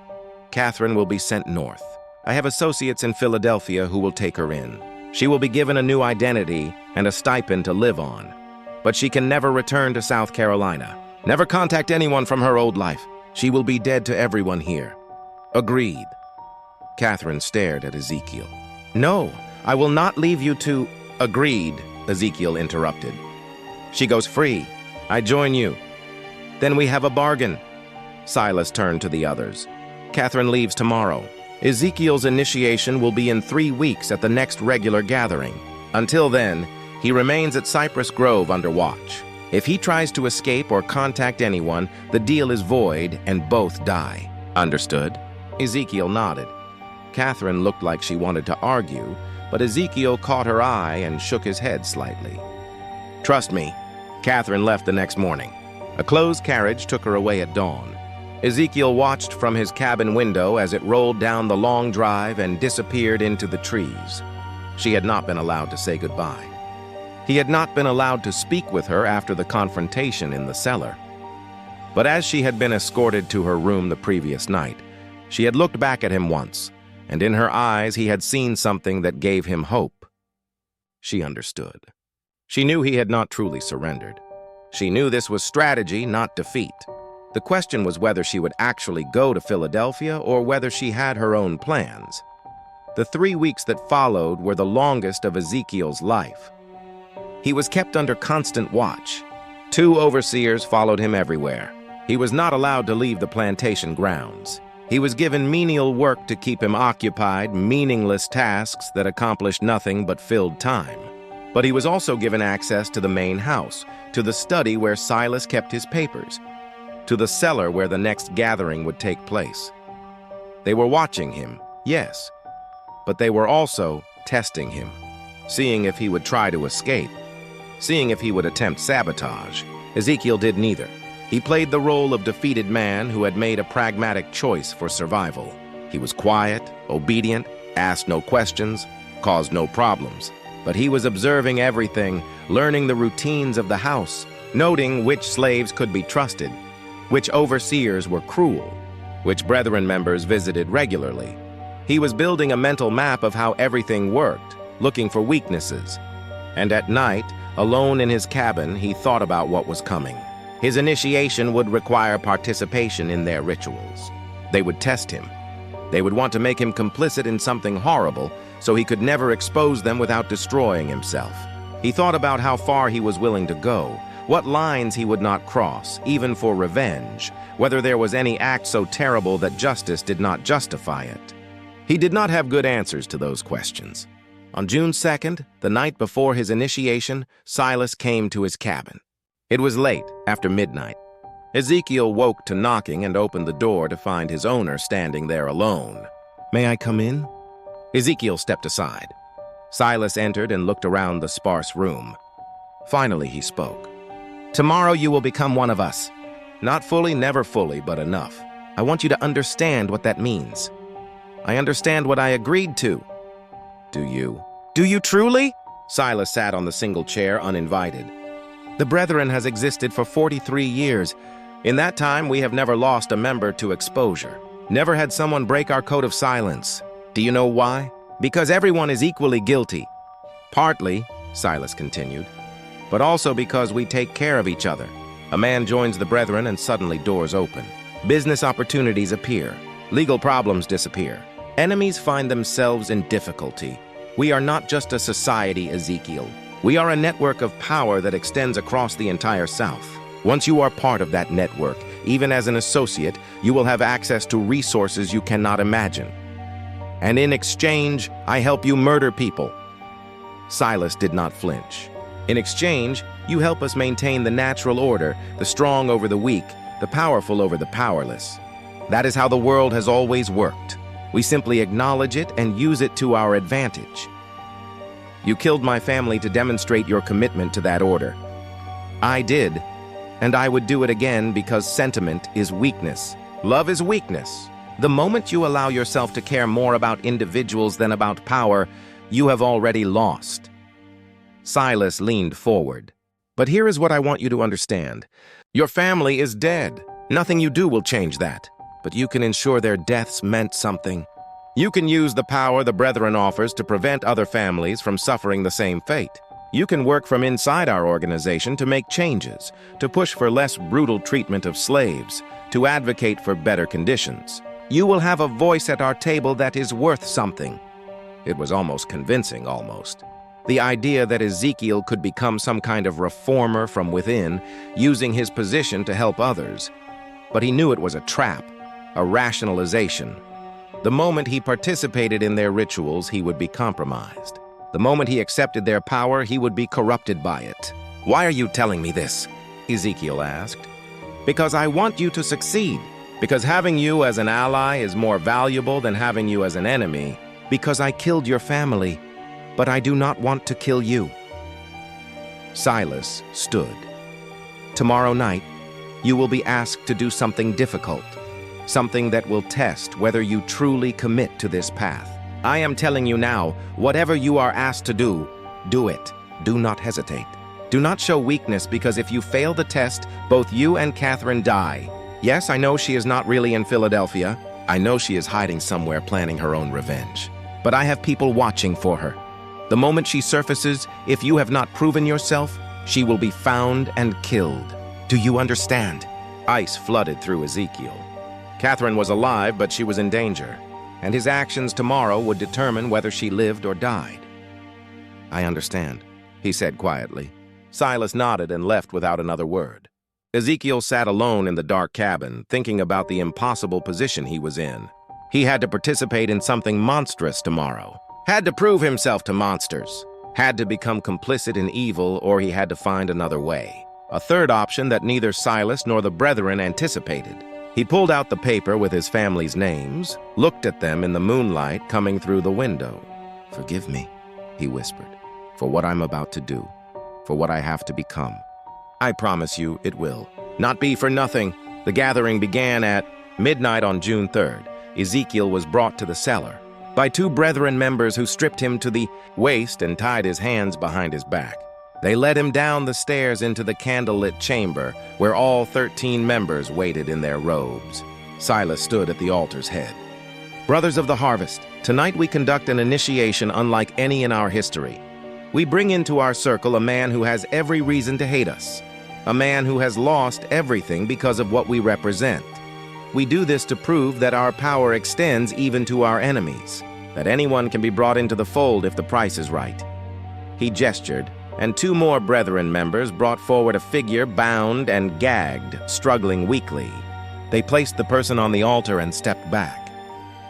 Catherine will be sent north. I have associates in Philadelphia who will take her in. She will be given a new identity and a stipend to live on. But she can never return to South Carolina. Never contact anyone from her old life. She will be dead to everyone here. Agreed. Catherine stared at Ezekiel. No, I will not leave you to... Agreed, Ezekiel interrupted. She goes free. I join you. Then we have a bargain. Silas turned to the others. Catherine leaves tomorrow. Ezekiel's initiation will be in 3 weeks at the next regular gathering. Until then, he remains at Cypress Grove under watch. If he tries to escape or contact anyone, the deal is void and both die. Understood? Ezekiel nodded. Catherine looked like she wanted to argue, but Ezekiel caught her eye and shook his head slightly. Trust me. Catherine left the next morning. A closed carriage took her away at dawn. Ezekiel watched from his cabin window as it rolled down the long drive and disappeared into the trees. She had not been allowed to say goodbye. He had not been allowed to speak with her after the confrontation in the cellar. But as she had been escorted to her room the previous night, she had looked back at him once, and in her eyes he had seen something that gave him hope. She understood. She knew he had not truly surrendered. She knew this was strategy, not defeat. The question was whether she would actually go to Philadelphia or whether she had her own plans. The 3 weeks that followed were the longest of Ezekiel's life. He was kept under constant watch. 2 overseers followed him everywhere. He was not allowed to leave the plantation grounds. He was given menial work to keep him occupied, meaningless tasks that accomplished nothing but filled time. But he was also given access to the main house, to the study where Silas kept his papers, to the cellar where the next gathering would take place. They were watching him, yes, but they were also testing him, seeing if he would try to escape, seeing if he would attempt sabotage. Ezekiel did neither. He played the role of defeated man who had made a pragmatic choice for survival. He was quiet, obedient, asked no questions, caused no problems. But he was observing everything, learning the routines of the house, noting which slaves could be trusted, which overseers were cruel, which Brethren members visited regularly. He was building a mental map of how everything worked, looking for weaknesses. And at night, alone in his cabin, he thought about what was coming. His initiation would require participation in their rituals. They would test him. They would want to make him complicit in something horrible, so he could never expose them without destroying himself. He thought about how far he was willing to go, what lines he would not cross, even for revenge, whether there was any act so terrible that justice did not justify it. He did not have good answers to those questions. On June 2nd, the night before his initiation, Silas came to his cabin. It was late, after midnight. Ezekiel woke to knocking and opened the door to find his owner standing there alone. May I come in? Ezekiel stepped aside. Silas entered and looked around the sparse room. Finally, he spoke. Tomorrow you will become one of us. Not fully, never fully, but enough. I want you to understand what that means. I understand what I agreed to. Do you? Do you truly? Silas sat on the single chair uninvited. The Brethren has existed for 43 years. In that time, we have never lost a member to exposure. Never had someone break our code of silence. Do you know why? Because everyone is equally guilty. Partly, Silas continued, but also because we take care of each other. A man joins the Brethren and suddenly doors open. Business opportunities appear. Legal problems disappear. Enemies find themselves in difficulty. We are not just a society, Ezekiel. We are a network of power that extends across the entire South. Once you are part of that network, even as an associate, you will have access to resources you cannot imagine. And in exchange, I help you murder people. Silas did not flinch. In exchange, you help us maintain the natural order, the strong over the weak, the powerful over the powerless. That is how the world has always worked. We simply acknowledge it and use it to our advantage. You killed my family to demonstrate your commitment to that order. I did, and I would do it again because sentiment is weakness. Love is weakness. The moment you allow yourself to care more about individuals than about power, you have already lost. Silas leaned forward. But here is what I want you to understand. Your family is dead. Nothing you do will change that. But you can ensure their deaths meant something. You can use the power the Brethren offers to prevent other families from suffering the same fate. You can work from inside our organization to make changes, to push for less brutal treatment of slaves, to advocate for better conditions. You will have a voice at our table that is worth something. It was almost convincing, almost. The idea that Ezekiel could become some kind of reformer from within, using his position to help others. But he knew it was a trap, a rationalization. The moment he participated in their rituals, he would be compromised. The moment he accepted their power, he would be corrupted by it. Why are you telling me this? Ezekiel asked. Because I want you to succeed. Because having you as an ally is more valuable than having you as an enemy. Because I killed your family, but I do not want to kill you. Silas stood. Tomorrow night, you will be asked to do something difficult. Something that will test whether you truly commit to this path. I am telling you now, whatever you are asked to do it. Do not hesitate. Do not show weakness, because if you fail the test, both you and Catherine die. Yes, I know she is not really in Philadelphia. I know she is hiding somewhere planning her own revenge. But I have people watching for her. The moment she surfaces, if you have not proven yourself, she will be found and killed. Do you understand? Ice flooded through Ezekiel. Catherine was alive, but she was in danger, and his actions tomorrow would determine whether she lived or died. I understand, he said quietly. Silas nodded and left without another word. Ezekiel sat alone in the dark cabin, thinking about the impossible position he was in. He had to participate in something monstrous tomorrow. Had to prove himself to monsters. Had to become complicit in evil, or he had to find another way. A third option that neither Silas nor the Brethren anticipated. He pulled out the paper with his family's names, looked at them in the moonlight coming through the window. Forgive me, he whispered, for what I'm about to do, for what I have to become. I promise you it will. Not be for nothing. The gathering began at midnight on June 3rd. Ezekiel was brought to the cellar by two Brethren members who stripped him to the waist and tied his hands behind his back. They led him down the stairs into the candlelit chamber where all 13 members waited in their robes. Silas stood at the altar's head. Brothers of the harvest, tonight we conduct an initiation unlike any in our history. We bring into our circle a man who has every reason to hate us, a man who has lost everything because of what we represent. We do this to prove that our power extends even to our enemies, that anyone can be brought into the fold if the price is right. He gestured, and two more Brethren members brought forward a figure bound and gagged, struggling weakly. They placed the person on the altar and stepped back.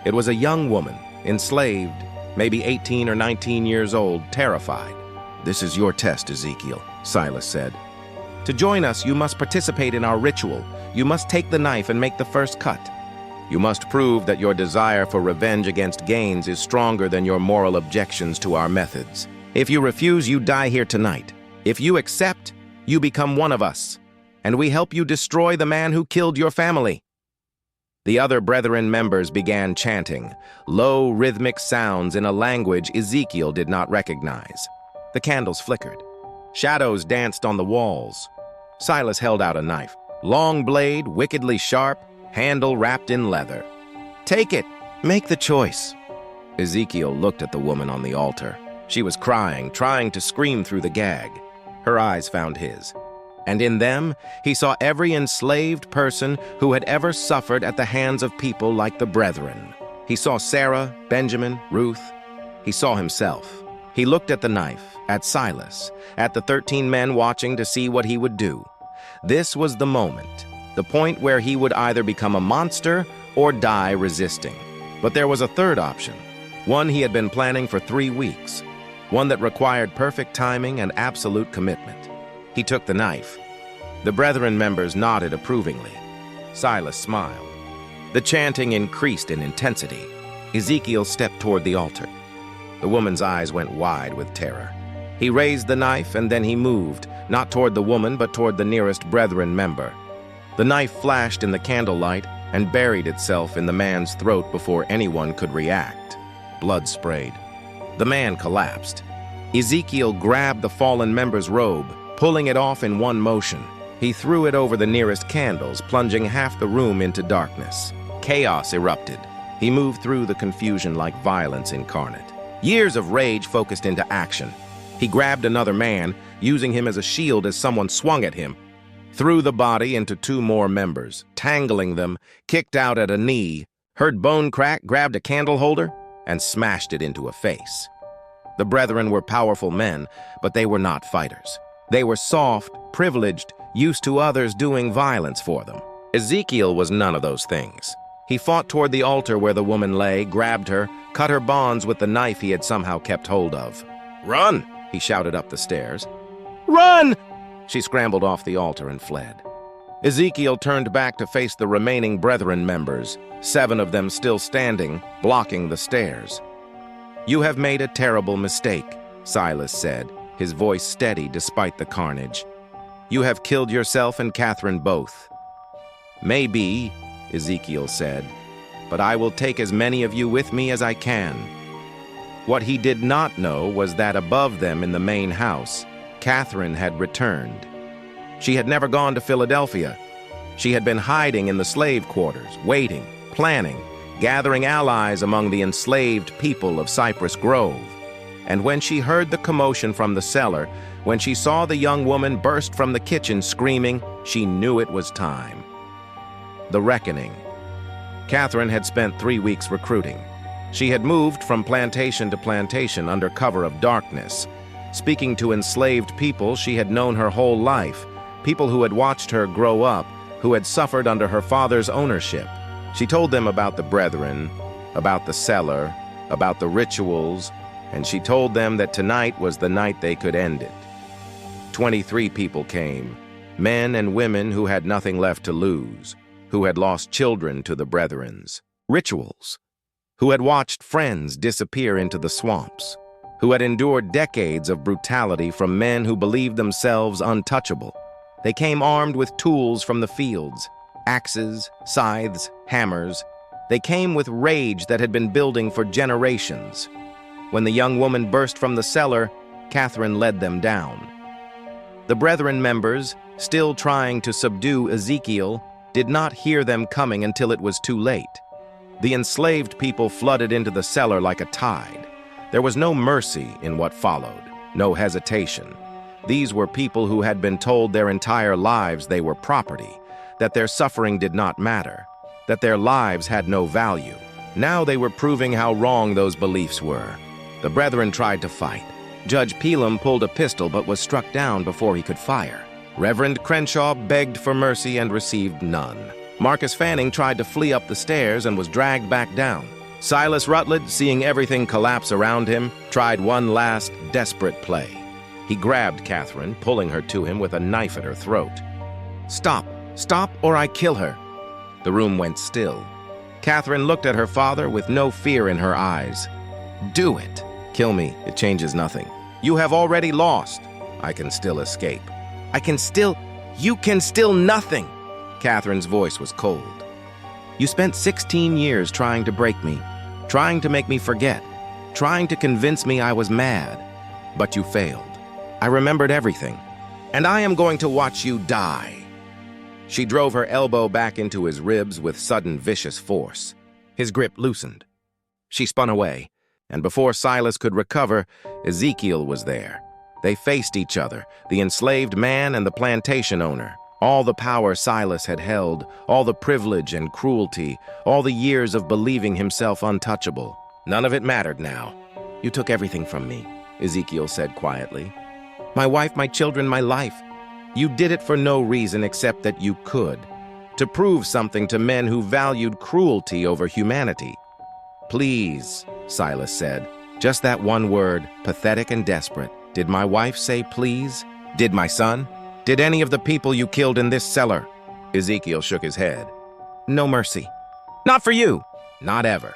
It was a young woman, enslaved, maybe 18 or 19 years old, terrified. This is your test, Ezekiel, Silas said. To join us, you must participate in our ritual. You must take the knife and make the first cut. You must prove that your desire for revenge against Gaines is stronger than your moral objections to our methods. If you refuse, you die here tonight. If you accept, you become one of us, and we help you destroy the man who killed your family. The other Brethren members began chanting, low rhythmic sounds in a language Ezekiel did not recognize. The candles flickered. Shadows danced on the walls. Silas held out a knife. Long blade, wickedly sharp, handle wrapped in leather. "Take it. Make the choice." Ezekiel looked at the woman on the altar. She was crying, trying to scream through the gag. Her eyes found his. And in them, he saw every enslaved person who had ever suffered at the hands of people like the brethren. He saw Sarah, Benjamin, Ruth. He saw himself. He looked at the knife, at Silas, at the 13 men watching to see what he would do. This was the moment, the point where he would either become a monster or die resisting. But there was a third option, one he had been planning for 3 weeks, one that required perfect timing and absolute commitment. He took the knife. The brethren members nodded approvingly. Silas smiled. The chanting increased in intensity. Ezekiel stepped toward the altar. The woman's eyes went wide with terror. He raised the knife and then he moved, not toward the woman but toward the nearest brethren member. The knife flashed in the candlelight and buried itself in the man's throat before anyone could react. Blood sprayed. The man collapsed. Ezekiel grabbed the fallen member's robe, pulling it off in one motion. He threw it over the nearest candles, plunging half the room into darkness. Chaos erupted. He moved through the confusion like violence incarnate. Years of rage focused into action. He grabbed another man, using him as a shield as someone swung at him, threw the body into 2 more members, tangling them, kicked out at a knee, heard bone crack, grabbed a candle holder, and smashed it into a face. The brethren were powerful men, but they were not fighters. They were soft, privileged, used to others doing violence for them. Ezekiel was none of those things. He fought toward the altar where the woman lay, grabbed her, cut her bonds with the knife he had somehow kept hold of. "Run!" he shouted up the stairs. "Run!" She scrambled off the altar and fled. Ezekiel turned back to face the remaining brethren members, 7 of them still standing, blocking the stairs. "You have made a terrible mistake," Silas said, his voice steady despite the carnage. "You have killed yourself and Catherine both." "Maybe," Ezekiel said, "but I will take as many of you with me as I can." What he did not know was that above them in the main house, Catherine had returned. She had never gone to Philadelphia. She had been hiding in the slave quarters, waiting, planning, gathering allies among the enslaved people of Cypress Grove. And when she heard the commotion from the cellar, when she saw the young woman burst from the kitchen screaming, she knew it was time. The reckoning. Catherine had spent 3 weeks recruiting. She had moved from plantation to plantation under cover of darkness, speaking to enslaved people she had known her whole life, people who had watched her grow up, who had suffered under her father's ownership. She told them about the brethren, about the cellar, about the rituals, and she told them that tonight was the night they could end it. 23 people came, men and women who had nothing left to lose, who had lost children to the brethrens. Rituals. Who had watched friends disappear into the swamps, who had endured decades of brutality from men who believed themselves untouchable. They came armed with tools from the fields, axes, scythes, hammers. They came with rage that had been building for generations. When the young woman burst from the cellar, Catherine led them down. The brethren members, still trying to subdue Ezekiel, did not hear them coming until it was too late. The enslaved people flooded into the cellar like a tide. There was no mercy in what followed, no hesitation. These were people who had been told their entire lives they were property, that their suffering did not matter, that their lives had no value. Now they were proving how wrong those beliefs were. The brethren tried to fight. Judge Pelham pulled a pistol but was struck down before he could fire. Reverend Crenshaw begged for mercy and received none. Marcus Fanning tried to flee up the stairs and was dragged back down. Silas Rutledge, seeing everything collapse around him, tried one last desperate play. He grabbed Catherine, pulling her to him with a knife at her throat. "Stop! Stop or I kill her!" The room went still. Catherine looked at her father with no fear in her eyes. "Do it! Kill me, it changes nothing. You have already lost. I can still escape. You can still nothing!" Catherine's voice was cold. "You spent 16 years trying to break me, trying to make me forget, trying to convince me I was mad. But you failed. I remembered everything. And I am going to watch you die. She drove her elbow back into his ribs with sudden vicious force. His grip loosened. She spun away, and before Silas could recover, Ezekiel was there. They faced each other, the enslaved man and the plantation owner. All the power Silas had held, all the privilege and cruelty, all the years of believing himself untouchable. None of it mattered now. You took everything from me, Ezekiel said quietly. My wife, my children, my life. You did it for no reason except that you could, to prove something to men who valued cruelty over humanity. Please, Silas said. Just that one word, pathetic and desperate. Did my wife say please? Did my son? Did any of the people you killed in this cellar? Ezekiel shook his head. No mercy. Not for you. Not ever.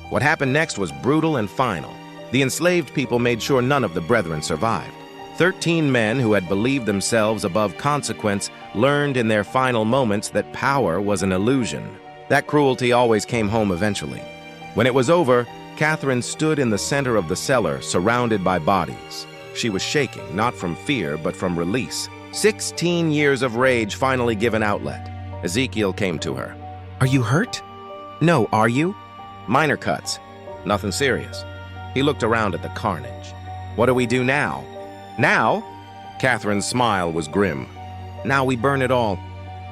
What happened next was brutal and final. The enslaved people made sure none of the brethren survived. 13 men who had believed themselves above consequence learned in their final moments that power was an illusion. That cruelty always came home eventually. When it was over, Catherine stood in the center of the cellar, surrounded by bodies. She was shaking, not from fear, but from release. 16 years of rage finally given outlet. Ezekiel came to her. Are you hurt? No, are you? Minor cuts. Nothing serious. He looked around at the carnage. What do we do now? Now? Catherine's smile was grim. Now we burn it all.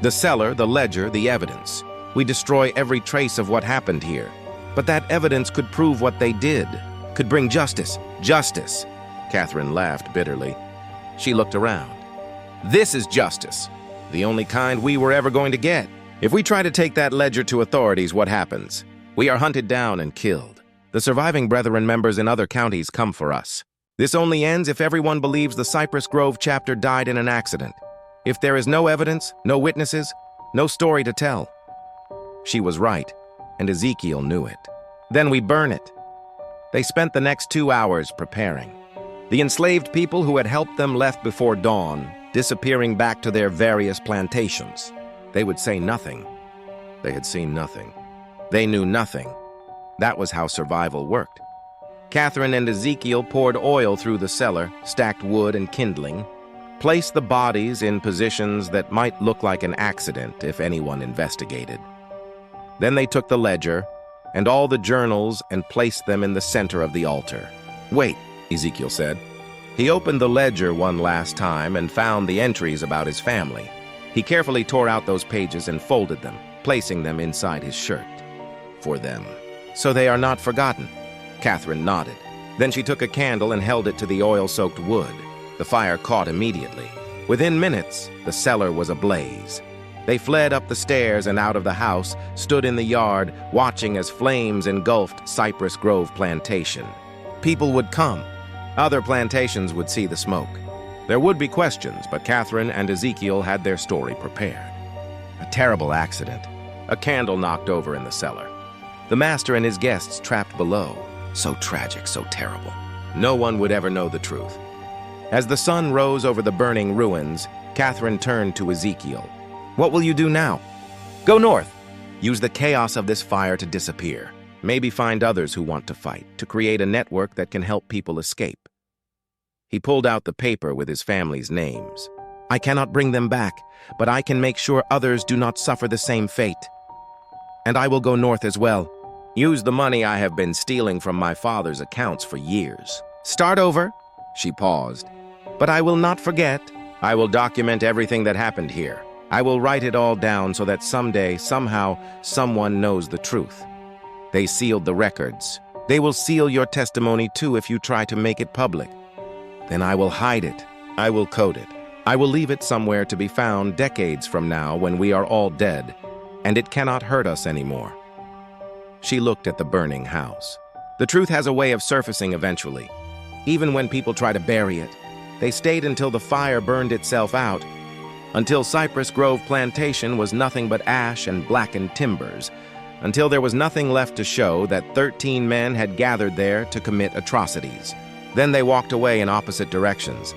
The cellar, the ledger, the evidence. We destroy every trace of what happened here. But that evidence could prove what they did, could bring justice. Justice. Catherine laughed bitterly. She looked around. This is justice, the only kind we were ever going to get. If we try to take that ledger to authorities, what happens? We are hunted down and killed. The surviving brethren members in other counties come for us. This only ends if everyone believes the Cypress Grove chapter died in an accident. If there is no evidence, no witnesses, no story to tell. She was right, and Ezekiel knew it. Then we burn it. They spent the next 2 hours preparing. The enslaved people who had helped them left before dawn, disappearing back to their various plantations. They would say nothing. They had seen nothing. They knew nothing. That was how survival worked. Catherine and Ezekiel poured oil through the cellar, stacked wood and kindling, placed the bodies in positions that might look like an accident if anyone investigated. Then they took the ledger and all the journals and placed them in the center of the altar. Wait, Ezekiel said. He opened the ledger one last time and found the entries about his family. He carefully tore out those pages and folded them, placing them inside his shirt. For them. So they are not forgotten. Catherine nodded. Then she took a candle and held it to the oil-soaked wood. The fire caught immediately. Within minutes, the cellar was ablaze. They fled up the stairs and out of the house, stood in the yard, watching as flames engulfed Cypress Grove Plantation. People would come. Other plantations would see the smoke. There would be questions, but Catherine and Ezekiel had their story prepared. A terrible accident. A candle knocked over in the cellar. The master and his guests trapped below. So tragic, so terrible. No one would ever know the truth. As the sun rose over the burning ruins, Catherine turned to Ezekiel. What will you do now? Go north. Use the chaos of this fire to disappear. Maybe find others who want to fight, to create a network that can help people escape. He pulled out the paper with his family's names. I cannot bring them back, but I can make sure others do not suffer the same fate. And I will go north as well. Use the money I have been stealing from my father's accounts for years. Start over. She paused. But I will not forget. I will document everything that happened here. I will write it all down so that someday, somehow, someone knows the truth. They sealed the records. They will seal your testimony too if you try to make it public. Then I will hide it. I will code it. I will leave it somewhere to be found decades from now when we are all dead, and it cannot hurt us anymore. She looked at the burning house. The truth has a way of surfacing eventually. Even when people try to bury it, they stayed until the fire burned itself out, until Cypress Grove Plantation was nothing but ash and blackened timbers, until there was nothing left to show that 13 men had gathered there to commit atrocities. Then they walked away in opposite directions.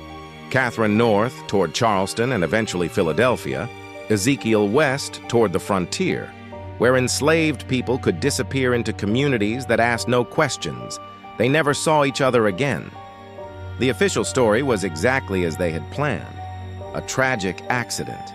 Catherine north toward Charleston and eventually Philadelphia, Ezekiel west toward the frontier, where enslaved people could disappear into communities that asked no questions. They never saw each other again. The official story was exactly as they had planned: a tragic accident.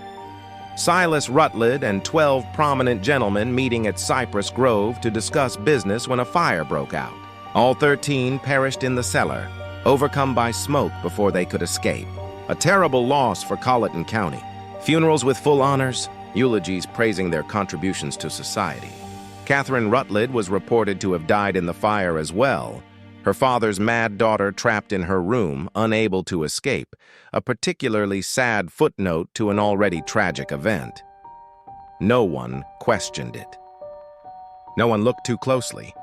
Silas Rutledge and 12 prominent gentlemen meeting at Cypress Grove to discuss business when a fire broke out. All 13 perished in the cellar, overcome by smoke before they could escape. A terrible loss for Colleton County. Funerals with full honors, eulogies praising their contributions to society. Catherine Rutledge was reported to have died in the fire as well, her father's mad daughter trapped in her room, unable to escape, a particularly sad footnote to an already tragic event. No one questioned it. No one looked too closely.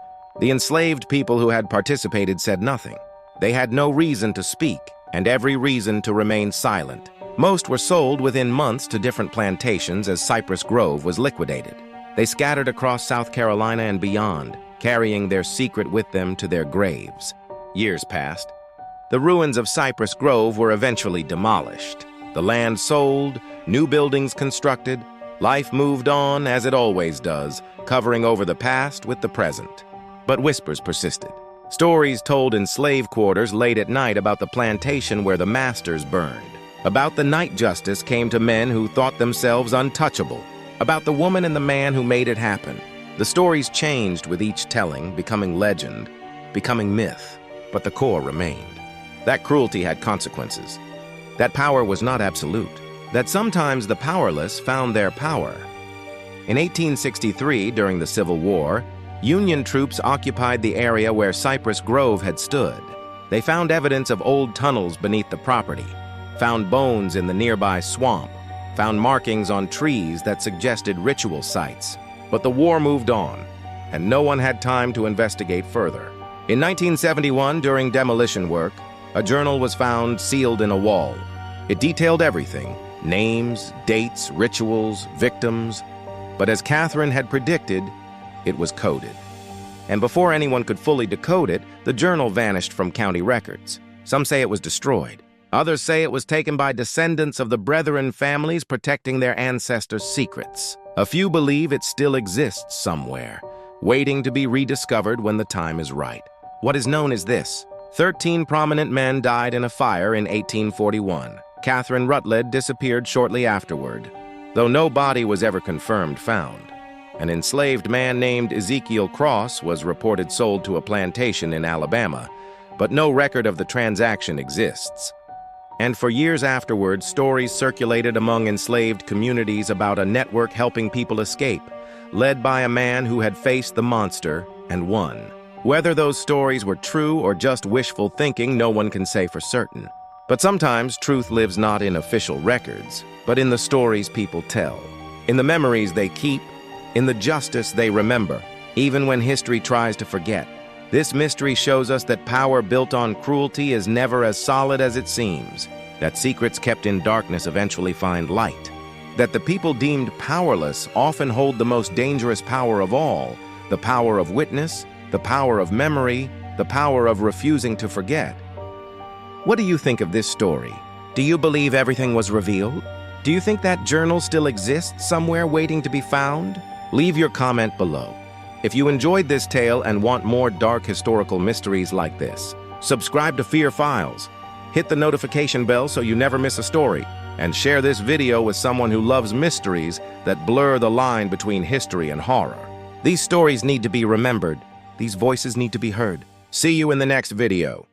The enslaved people who had participated said nothing. They had no reason to speak, and every reason to remain silent. Most were sold within months to different plantations as Cypress Grove was liquidated. They scattered across South Carolina and beyond, carrying their secret with them to their graves. Years passed. The ruins of Cypress Grove were eventually demolished. The land sold, new buildings constructed. Life moved on, as it always does, covering over the past with the present. But whispers persisted. Stories told in slave quarters late at night about the plantation where the masters burned. About the night justice came to men who thought themselves untouchable. About the woman and the man who made it happen. The stories changed with each telling, becoming legend, becoming myth, but the core remained. That cruelty had consequences. That power was not absolute. That sometimes the powerless found their power. In 1863, during the Civil War, Union troops occupied the area where Cypress Grove had stood. They found evidence of old tunnels beneath the property, found bones in the nearby swamp, found markings on trees that suggested ritual sites. But the war moved on, and no one had time to investigate further. In 1971, during demolition work, a journal was found sealed in a wall. It detailed everything: names, dates, rituals, victims. But as Catherine had predicted, it was coded. And before anyone could fully decode it, the journal vanished from county records. Some say it was destroyed. Others say it was taken by descendants of the Brethren families protecting their ancestors' secrets. A few believe it still exists somewhere, waiting to be rediscovered when the time is right. What is known is this: 13 prominent men died in a fire in 1841. Catherine Rutledge disappeared shortly afterward, though no body was ever confirmed found. An enslaved man named Ezekiel Cross was reported sold to a plantation in Alabama, but no record of the transaction exists. And for years afterward, stories circulated among enslaved communities about a network helping people escape, led by a man who had faced the monster and won. Whether those stories were true or just wishful thinking, no one can say for certain. But sometimes truth lives not in official records, but in the stories people tell, in the memories they keep, in the justice they remember, even when history tries to forget. This mystery shows us that power built on cruelty is never as solid as it seems, that secrets kept in darkness eventually find light, that the people deemed powerless often hold the most dangerous power of all, the power of witness, the power of memory, the power of refusing to forget. What do you think of this story? Do you believe everything was revealed? Do you think that journal still exists somewhere waiting to be found? Leave your comment below. If you enjoyed this tale and want more dark historical mysteries like this, subscribe to Fear Files, hit the notification bell so you never miss a story, and share this video with someone who loves mysteries that blur the line between history and horror. These stories need to be remembered. These voices need to be heard. See you in the next video.